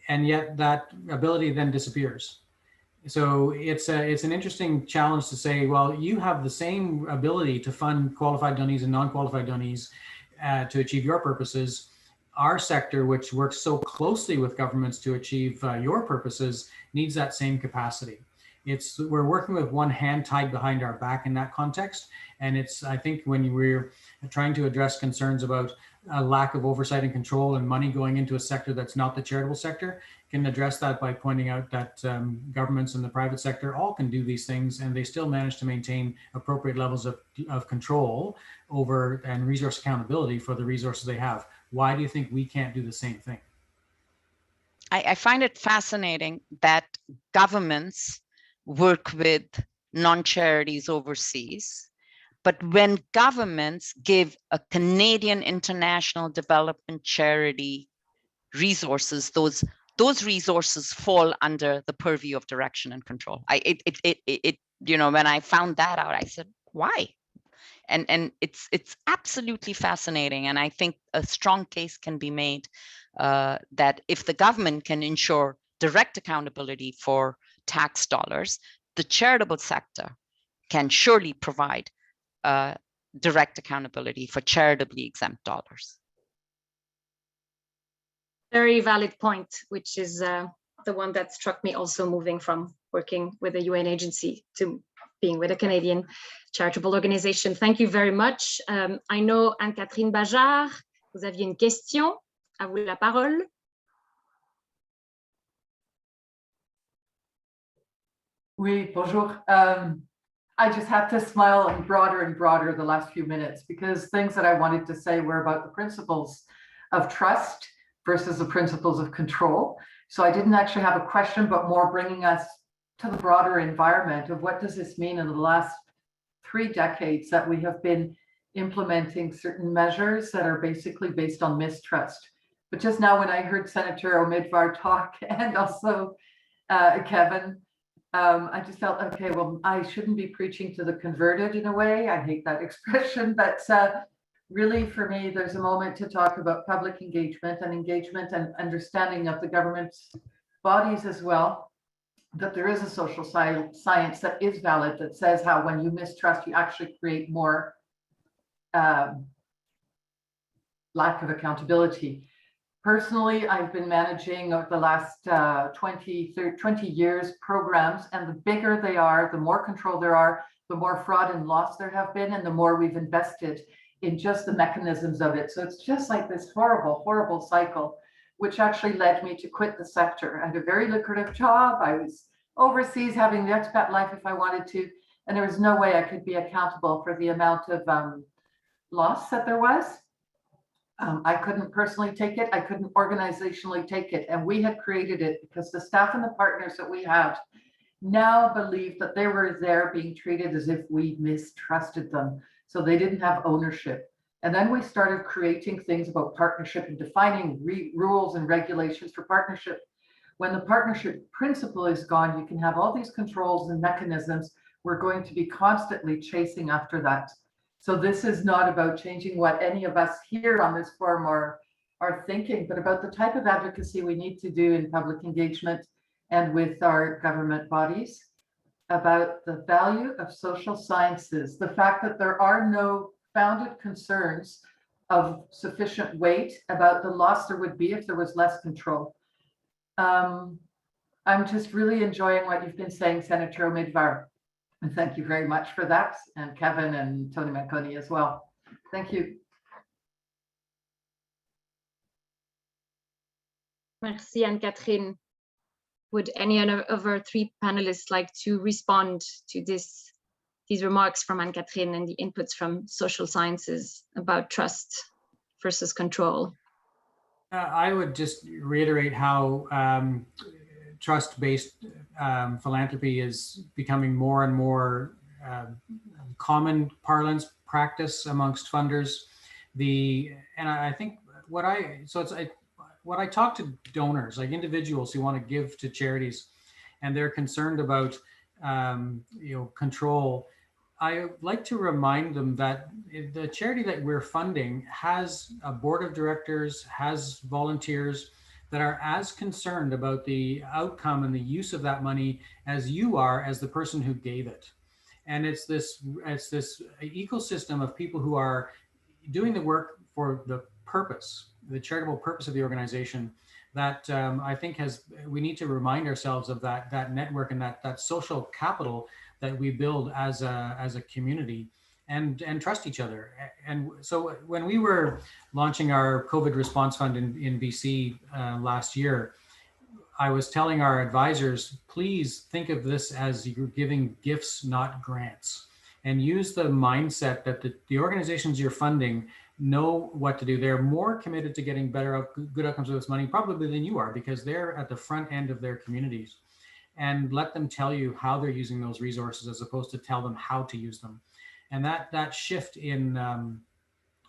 and yet that ability then disappears. So it's an interesting challenge to say, well, you have the same ability to fund qualified donees and non-qualified donees to achieve your purposes. Our sector, which works so closely with governments to achieve your purposes, needs that same capacity. We're working with one hand tied behind our back in that context. And I think when we're trying to address concerns about a lack of oversight and control and money going into a sector that's not the charitable sector, can address that by pointing out that governments and the private sector all can do these things, and they still manage to maintain appropriate levels of control over and resource accountability for the resources they have. Why do you think we can't do the same thing? I find it fascinating that governments work with non-charities overseas, but when governments give a Canadian international development charity resources, those resources fall under the purview of direction and control. When I found that out, I said, why? And it's absolutely fascinating. And I think a strong case can be made that if the government can ensure direct accountability for tax dollars, the charitable sector can surely provide direct accountability for charitably exempt dollars. Very valid point, which is the one that struck me also, moving from working with a UN agency to being with a Canadian charitable organization. Thank you very much. I know Anne-Catherine Bajard, vous aviez une question. À vous la parole. Oui, bonjour. I just had to smile and broader the last few minutes, because things that I wanted to say were about the principles of trust versus the principles of control. So I didn't actually have a question, but more bringing us to the broader environment of what does this mean in the last 3 decades that we have been implementing certain measures that are basically based on mistrust. But just now when I heard Senator Omidvar talk, and also Kevin, I just felt, okay, well, I shouldn't be preaching to the converted in a way. I hate that expression, but really for me, there's a moment to talk about public engagement and understanding of the government's bodies as well, that there is a social science that is valid, that says how when you mistrust, you actually create more lack of accountability. Personally, I've been managing over the last 20 years programs, and the bigger they are, the more control there are, the more fraud and loss there have been, and the more we've invested in just the mechanisms of it. So it's just like this horrible cycle, which actually led me to quit the sector. I had a very lucrative job. I was overseas having the expat life if I wanted to, and there was no way I could be accountable for the amount of loss that there was. I couldn't personally take it. I couldn't organizationally take it. And we had created it because the staff and the partners that we had now believed that they were there being treated as if we mistrusted them. So they didn't have ownership. And then we started creating things about partnership and defining rules and regulations for partnership. When the partnership principle is gone, you can have all these controls and mechanisms. We're going to be constantly chasing after that. So this is not about changing what any of us here on this forum are thinking, but about the type of advocacy we need to do in public engagement and with our government bodies, about the value of social sciences, the fact that there are no founded concerns of sufficient weight about the loss there would be if there was less control. I'm just really enjoying what you've been saying, Senator Omidvar. And thank you very much for that, and Kevin and Tony Manconi as well. Thank you. Merci, Anne-Catherine. Would any of our 3 panelists like to respond to these remarks from Anne-Catherine and the inputs from social sciences about trust versus control? I would just reiterate how trust-based philanthropy is becoming more and more common parlance practice amongst funders. And I think what I talk to donors, like individuals who want to give to charities, and they're concerned about control. I like to remind them that the charity that we're funding has a board of directors, has volunteers that are as concerned about the outcome and the use of that money as you are as the person who gave it. And it's this ecosystem of people who are doing the work for the purpose, the charitable purpose of the organization, that I think we need to remind ourselves of that network and that social capital that we build as a community, and trust each other. And so when we were launching our COVID response fund in BC last year, I was telling our advisors, please think of this as you're giving gifts, not grants, and use the mindset that the organizations you're funding know what to do. They're more committed to getting good outcomes with this money probably than you are, because they're at the front end of their communities. And let them tell you how they're using those resources as opposed to tell them how to use them. And that shift in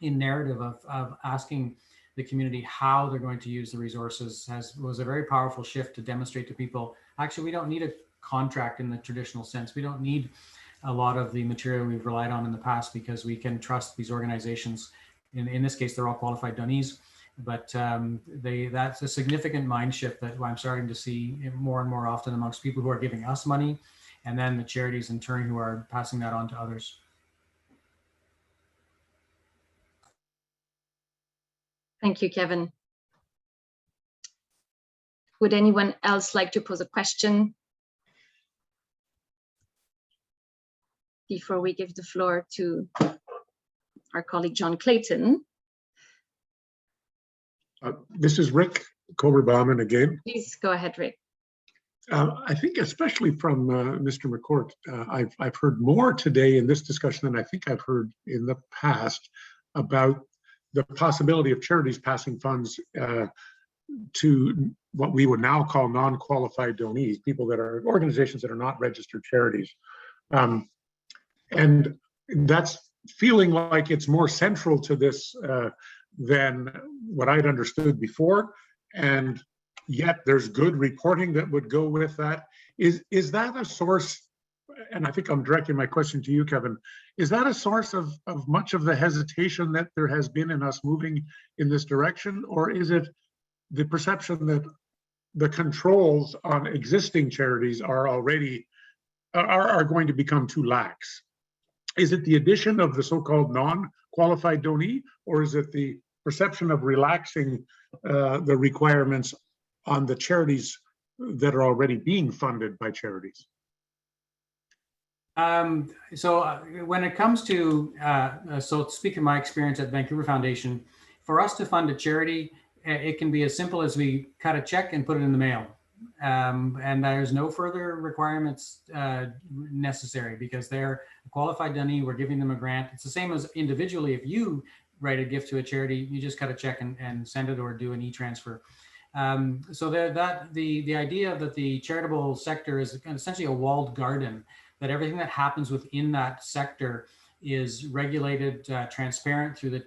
narrative of asking the community how they're going to use the resources was a very powerful shift to demonstrate to people, actually, we don't need a contract in the traditional sense. We don't need a lot of the material we've relied on in the past, because we can trust these organizations. In this case, they're all qualified donees, but that's a significant mind shift that I'm starting to see more and more often amongst people who are giving us money and then the charities in turn who are passing that on to others. Thank you, Kevin. Would anyone else like to pose a question before we give the floor to our colleague John Clayton? This is Rick Kober-Bauman again. Please go ahead, Rick. I think especially from Mr. McCourt, I've heard more today in this discussion than I think I've heard in the past about the possibility of charities passing funds to what we would now call non-qualified donees, people that are organizations that are not registered charities. And that's feeling like it's more central to this than what I'd understood before. And yet there's good reporting that would go with that. Is that a source, and I think I'm directing my question to you, Kevin, is that a source of much of the hesitation that there has been in us moving in this direction? Or is it the perception that the controls on existing charities are already are going to become too lax? Is it the addition of the so-called non-qualified donee, or is it the perception of relaxing the requirements on the charities that are already being funded by charities? When it comes to, so speaking of my experience at Vancouver Foundation, for us to fund a charity, it can be as simple as we cut a check and put it in the mail. And there's no further requirements necessary because they're a qualified donee, we're giving them a grant. It's the same as individually. If you write a gift to a charity, you just cut a check and send it or do an e-transfer. So the idea that the charitable sector is essentially a walled garden, that everything that happens within that sector is regulated, transparent through the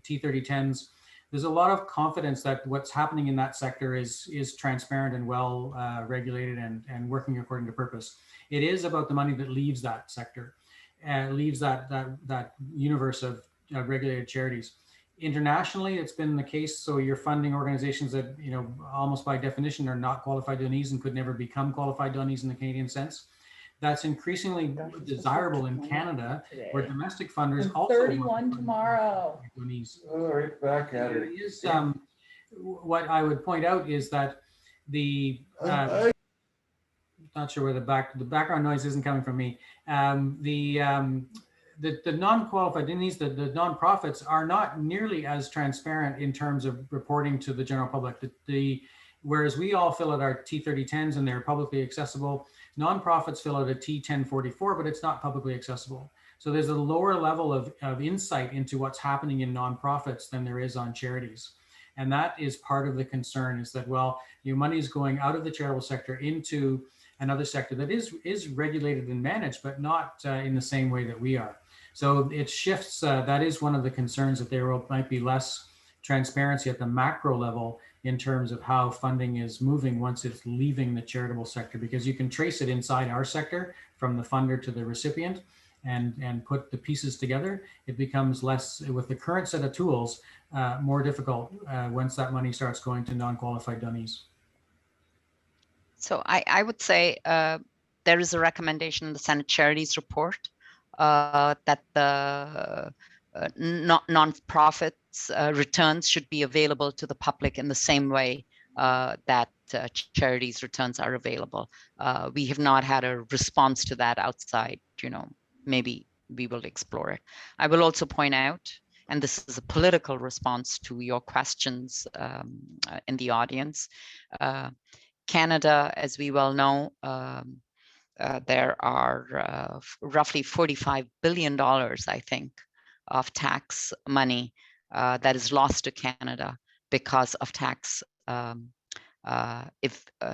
T3010s. There's a lot of confidence that what's happening in that sector is transparent and well regulated and working according to purpose. It is about the money that leaves that sector, leaves that universe of regulated charities. Internationally, it's been the case. So you're funding organizations that, you know, almost by definition are not qualified donees and could never become qualified donees in the Canadian sense. That's increasingly desirable in Canada, where domestic funders also 31 tomorrow. Donees. Oh, right back at it. Is, what I would point out is that the not sure where the background noise isn't coming from me. The non-qualified donees, the nonprofits are not nearly as transparent in terms of reporting to the general public. Whereas we all fill out our T3010s and they're publicly accessible, nonprofits fill out a T1044, but it's not publicly accessible. So there's a lower level of insight into what's happening in nonprofits than there is on charities. And that is part of the concern, is that, well, your money is going out of the charitable sector into another sector that is regulated and managed, but not in the same way that we are. So it shifts, that is one of the concerns, that there might be less transparency at the macro level in terms of how funding is moving once it's leaving the charitable sector, because you can trace it inside our sector from the funder to the recipient and put the pieces together. It becomes less, with the current set of tools, more difficult once that money starts going to non-qualified donees. So I would say there is a recommendation in the Senate Charities report that the non-profits returns should be available to the public in the same way that charities returns are available. We have not had a response to that outside, you know, maybe we will explore it. I will also point out, and this is a political response to your questions in the audience, Canada, as we well know, there are roughly $45 billion, I think, of tax money that is lost to Canada because of tax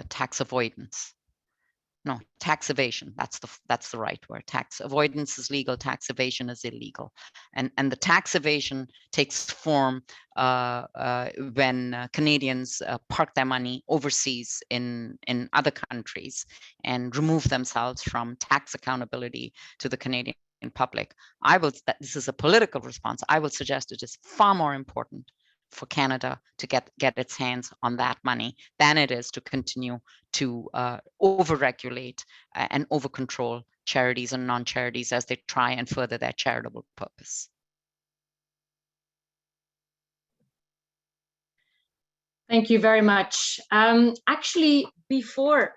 tax avoidance. No, tax evasion. That's the right word. Tax avoidance is legal. Tax evasion is illegal, and the tax evasion takes form when Canadians park their money overseas in other countries and remove themselves from tax accountability to the Canadian public. This is a political response. I will suggest it is far more important for Canada to get its hands on that money than it is to continue to over-regulate and over-control charities and non-charities as they try and further their charitable purpose. Thank you very much. Actually, before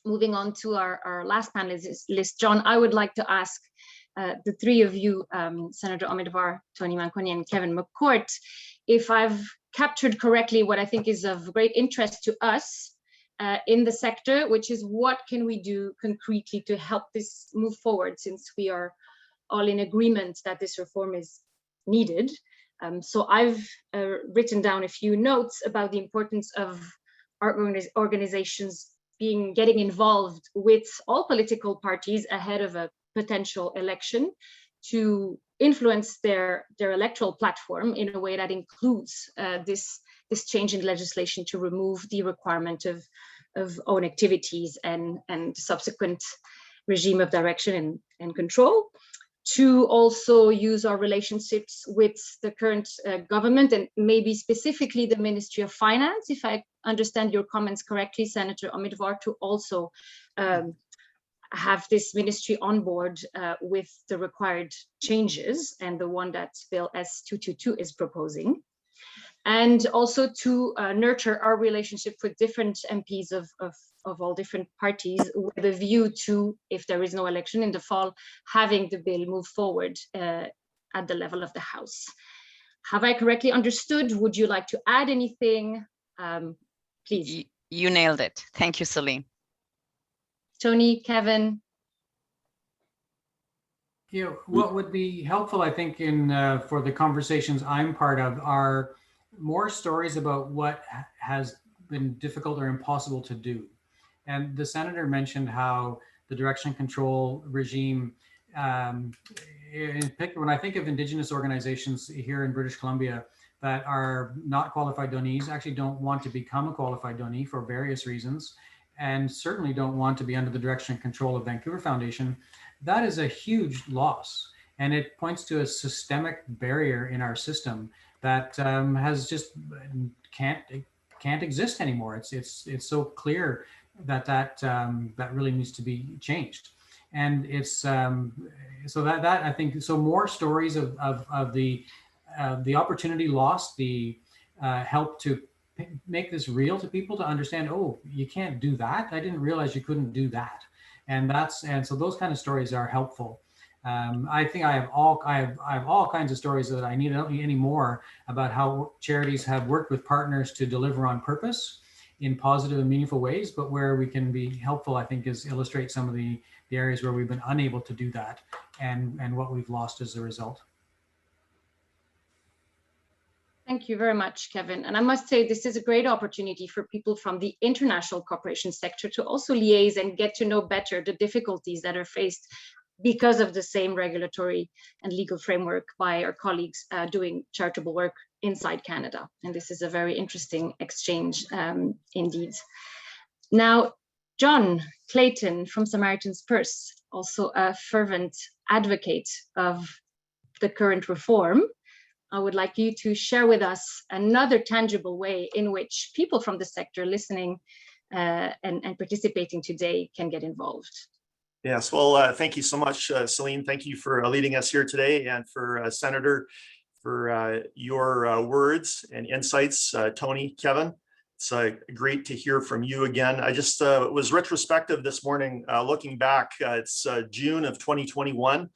moving on to our last panelist list, John, I would like to ask the three of you, Senator Omidvar, Tony Manconi, and Kevin McCourt, if I've captured correctly what I think is of great interest to us in the sector, which is what can we do concretely to help this move forward, since we are all in agreement that this reform is needed. So I've written down a few notes about the importance of our organizations getting involved with all political parties ahead of a potential election to influence their electoral platform in a way that includes this change in legislation to remove the requirement of own activities and subsequent regime of direction and control, to also use our relationships with the current government and maybe specifically the Ministry of Finance, if I understand your comments correctly, Senator Omidvar, to also have this ministry on board with the required changes and the one that Bill S222 is proposing. And also to nurture our relationship with different MPs of all different parties with a view to, if there is no election in the fall, having the bill move forward at the level of the House. Have I correctly understood? Would you like to add anything? Please. You nailed it. Thank you, Celine. Tony, Kevin. You know, what would be helpful, I think, in for the conversations I'm part of are more stories about what has been difficult or impossible to do. And the senator mentioned how the direction control regime, in particular, when I think of Indigenous organizations here in British Columbia that are not qualified donees, actually don't want to become a qualified donee for various reasons, and certainly don't want to be under the direction and control of Vancouver Foundation, that is a huge loss. And it points to a systemic barrier in our system that has just can't exist anymore. It's so clear that really needs to be changed. And it's so that I think, so more stories of the opportunity lost, the help to make this real to people to understand, oh, you can't do that. I didn't realize you couldn't do that. And so those kind of stories are helpful. I think I have all kinds of stories that I don't need any more about how charities have worked with partners to deliver on purpose in positive and meaningful ways, but where we can be helpful, I think, is illustrate some of the areas where we've been unable to do that and what we've lost as a result. Thank you very much, Kevin. And I must say, this is a great opportunity for people from the international cooperation sector to also liaise and get to know better the difficulties that are faced because of the same regulatory and legal framework by our colleagues doing charitable work inside Canada. And this is a very interesting exchange indeed. Now, John Clayton from Samaritan's Purse, also a fervent advocate of the current reform, I would like you to share with us another tangible way in which people from the sector listening and participating today can get involved. Yes, well, thank you so much, Celine. Thank you for leading us here today, and for Senator, for your words and insights, Tony, Kevin. It's great to hear from you again. I just was retrospective this morning, looking back. It's June of 2021,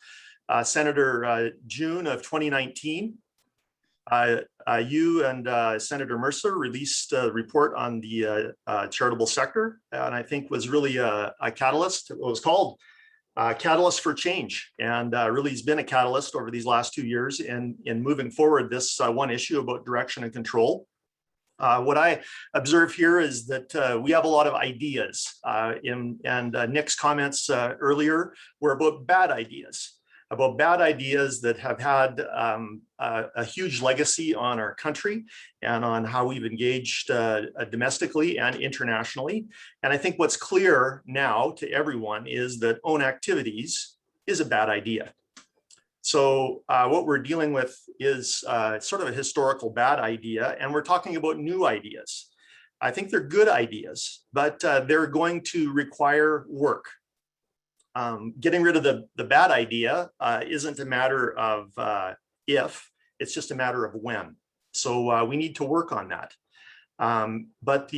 Senator, June of 2019. You and Senator Mercer released a report on the charitable sector, and I think was really a catalyst. It was called Catalyst for Change, and really has been a catalyst over these last 2 years in moving forward this one issue about direction and control. What I observe here is that we have a lot of ideas, and Nick's comments earlier were about bad ideas that have had a huge legacy on our country and on how we've engaged domestically and internationally. And I think what's clear now to everyone is that own activities is a bad idea. So what we're dealing with is sort of a historical bad idea, and we're talking about new ideas. I think they're good ideas, but they're going to require work. Getting rid of the bad idea isn't a matter of if, it's just a matter of when. So we need to work on that. But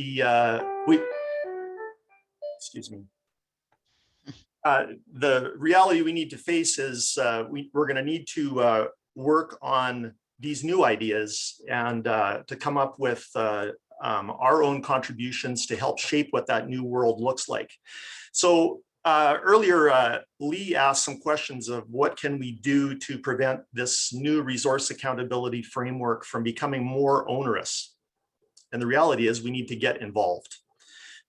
excuse me. The reality we need to face is we're going to need to work on these new ideas and to come up with our own contributions to help shape what that new world looks like. So earlier, Lee asked some questions of what can we do to prevent this new resource accountability framework from becoming more onerous? And the reality is we need to get involved.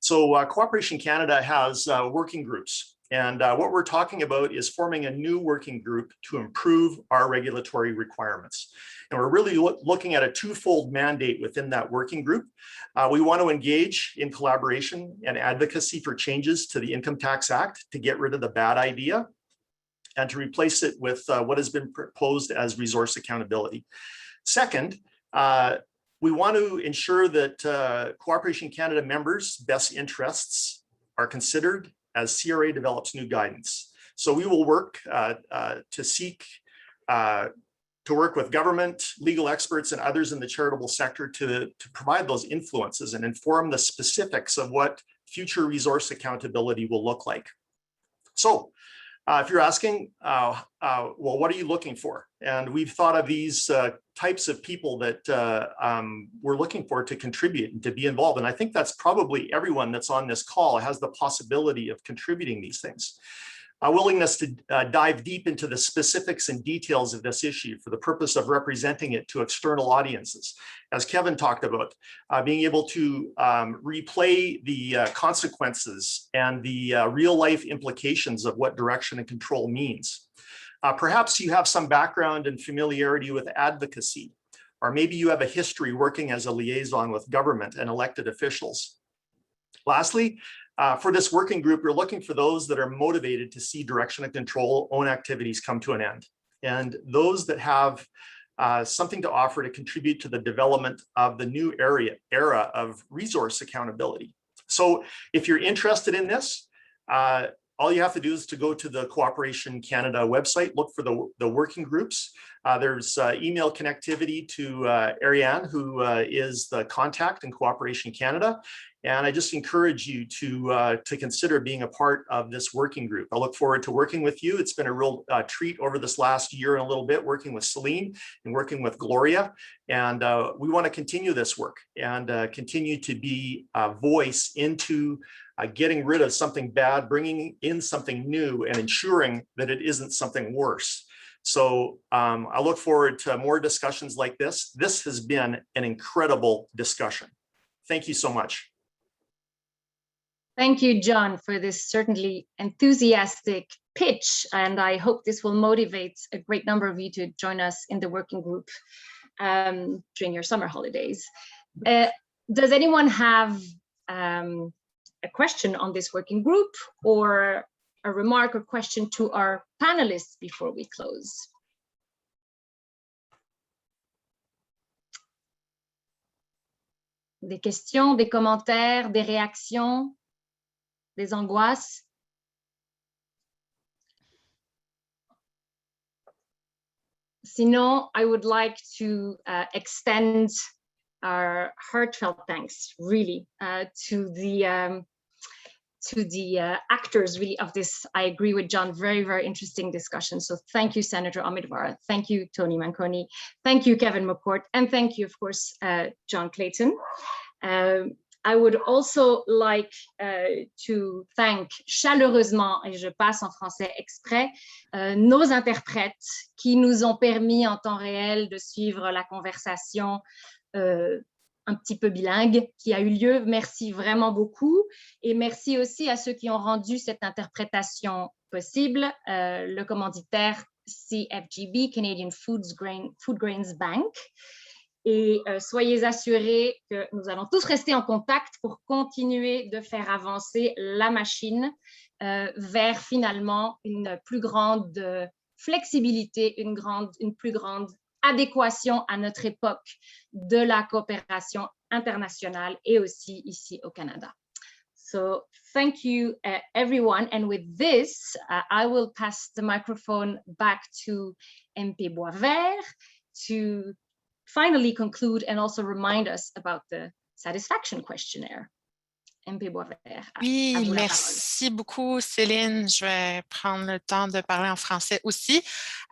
So Cooperation Canada has working groups. And what we're talking about is forming a new working group to improve our regulatory requirements. And we're really looking at a twofold mandate within that working group. We want to engage in collaboration and advocacy for changes to the Income Tax Act to get rid of the bad idea and to replace it with what has been proposed as resource accountability. Second, we want to ensure that Cooperation Canada members' best interests are considered as CRA develops new guidance. So we will work to seek to work with government, legal experts, and others in the charitable sector to provide those influences and inform the specifics of what future resource accountability will look like. So if you're asking, well, what are you looking for? And we've thought of these types of people that we're looking for to contribute and to be involved. And I think that's probably everyone that's on this call has the possibility of contributing these things. A willingness to dive deep into the specifics and details of this issue for the purpose of representing it to external audiences. As Kevin talked about, being able to replay the consequences and the real life implications of what direction and control means. Perhaps you have some background and familiarity with advocacy, or maybe you have a history working as a liaison with government and elected officials. Lastly, for this working group, we're looking for those that are motivated to see direction and control own activities come to an end, and those that have something to offer to contribute to the development of the new era of resource accountability. So if you're interested in this, all you have to do is to go to the Cooperation Canada website, look for the working groups. There's email connectivity to Ariane, who is the contact in Cooperation Canada. And I just encourage you to consider being a part of this working group. I look forward to working with you. It's been a real treat over this last year and a little bit, working with Celine and working with Gloria. And we want to continue this work and continue to be a voice into getting rid of something bad, bringing in something new, and ensuring that it isn't something worse. So I look forward to more discussions like this. This has been an incredible discussion. Thank you so much. Thank you, John, for this certainly enthusiastic pitch. And I hope this will motivate a great number of you to join us in the working group during your summer holidays. Does anyone have a question on this working group or a remark or question to our panelists before we close? Des questions, des commentaires, des réactions, des angoisses? Sinon, I would like to extend our heartfelt thanks, really, to the actors, really, of this. I agree with John, very, very interesting discussion. So thank you, Senator Omidvar. Thank you, Tony Manconi. Thank you, Kevin McCourt. And thank you, of course, John Clayton. I would also like to thank chaleureusement, et je passe en français exprès, nos interprètes qui nous ont permis en temps réel de suivre la conversation un petit peu bilingue qui a eu lieu. Merci vraiment beaucoup. Et merci aussi à ceux qui ont rendu cette interprétation possible, le commanditaire CFGB, Canadian Food Grains Bank. Et soyez assurés que nous allons tous rester en contact pour continuer de faire avancer la machine vers finalement une plus grande flexibilité, une plus grande adéquation à notre époque de la coopération internationale et aussi ici au Canada. So thank you, everyone. And with this, I will pass the microphone back to MP Boisvert to finally conclude and also remind us about the satisfaction questionnaire. MP Boisvert, oui, à vous la merci beaucoup, Céline. Je vais prendre le temps de parler en français aussi.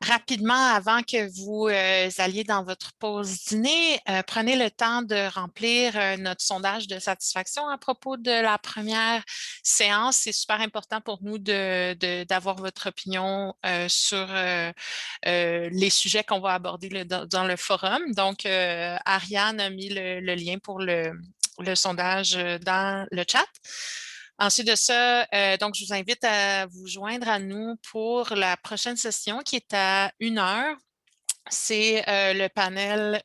Rapidement, avant que vous alliez dans votre pause dîner, prenez le temps de remplir notre sondage de satisfaction à propos de la première séance. C'est super important pour nous d'avoir votre opinion sur les sujets qu'on va aborder dans le forum. Donc, Ariane a mis le lien pour le sondage dans le chat. Ensuite de ça, donc je vous invite à vous joindre à nous pour la prochaine session qui est à 1h. C'est le panel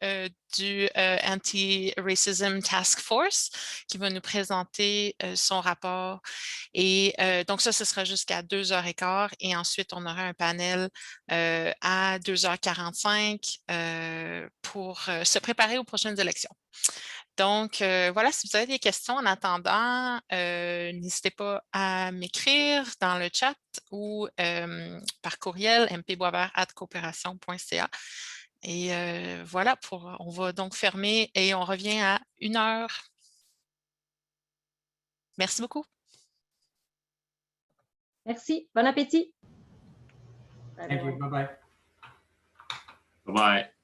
du Anti-Racism Task Force qui va nous présenter son rapport. Et donc ça, ce sera jusqu'à 2h15. Et ensuite, on aura un panel à 2h45 pour se préparer aux prochaines élections. Donc, voilà, si vous avez des questions en attendant, n'hésitez pas à m'écrire dans le chat ou par courriel mpboisvert@coopération.ca. Et voilà, on va donc fermer et on revient à 1h. Merci beaucoup. Merci, bon appétit. Thank you. Bye-bye. Bye-bye.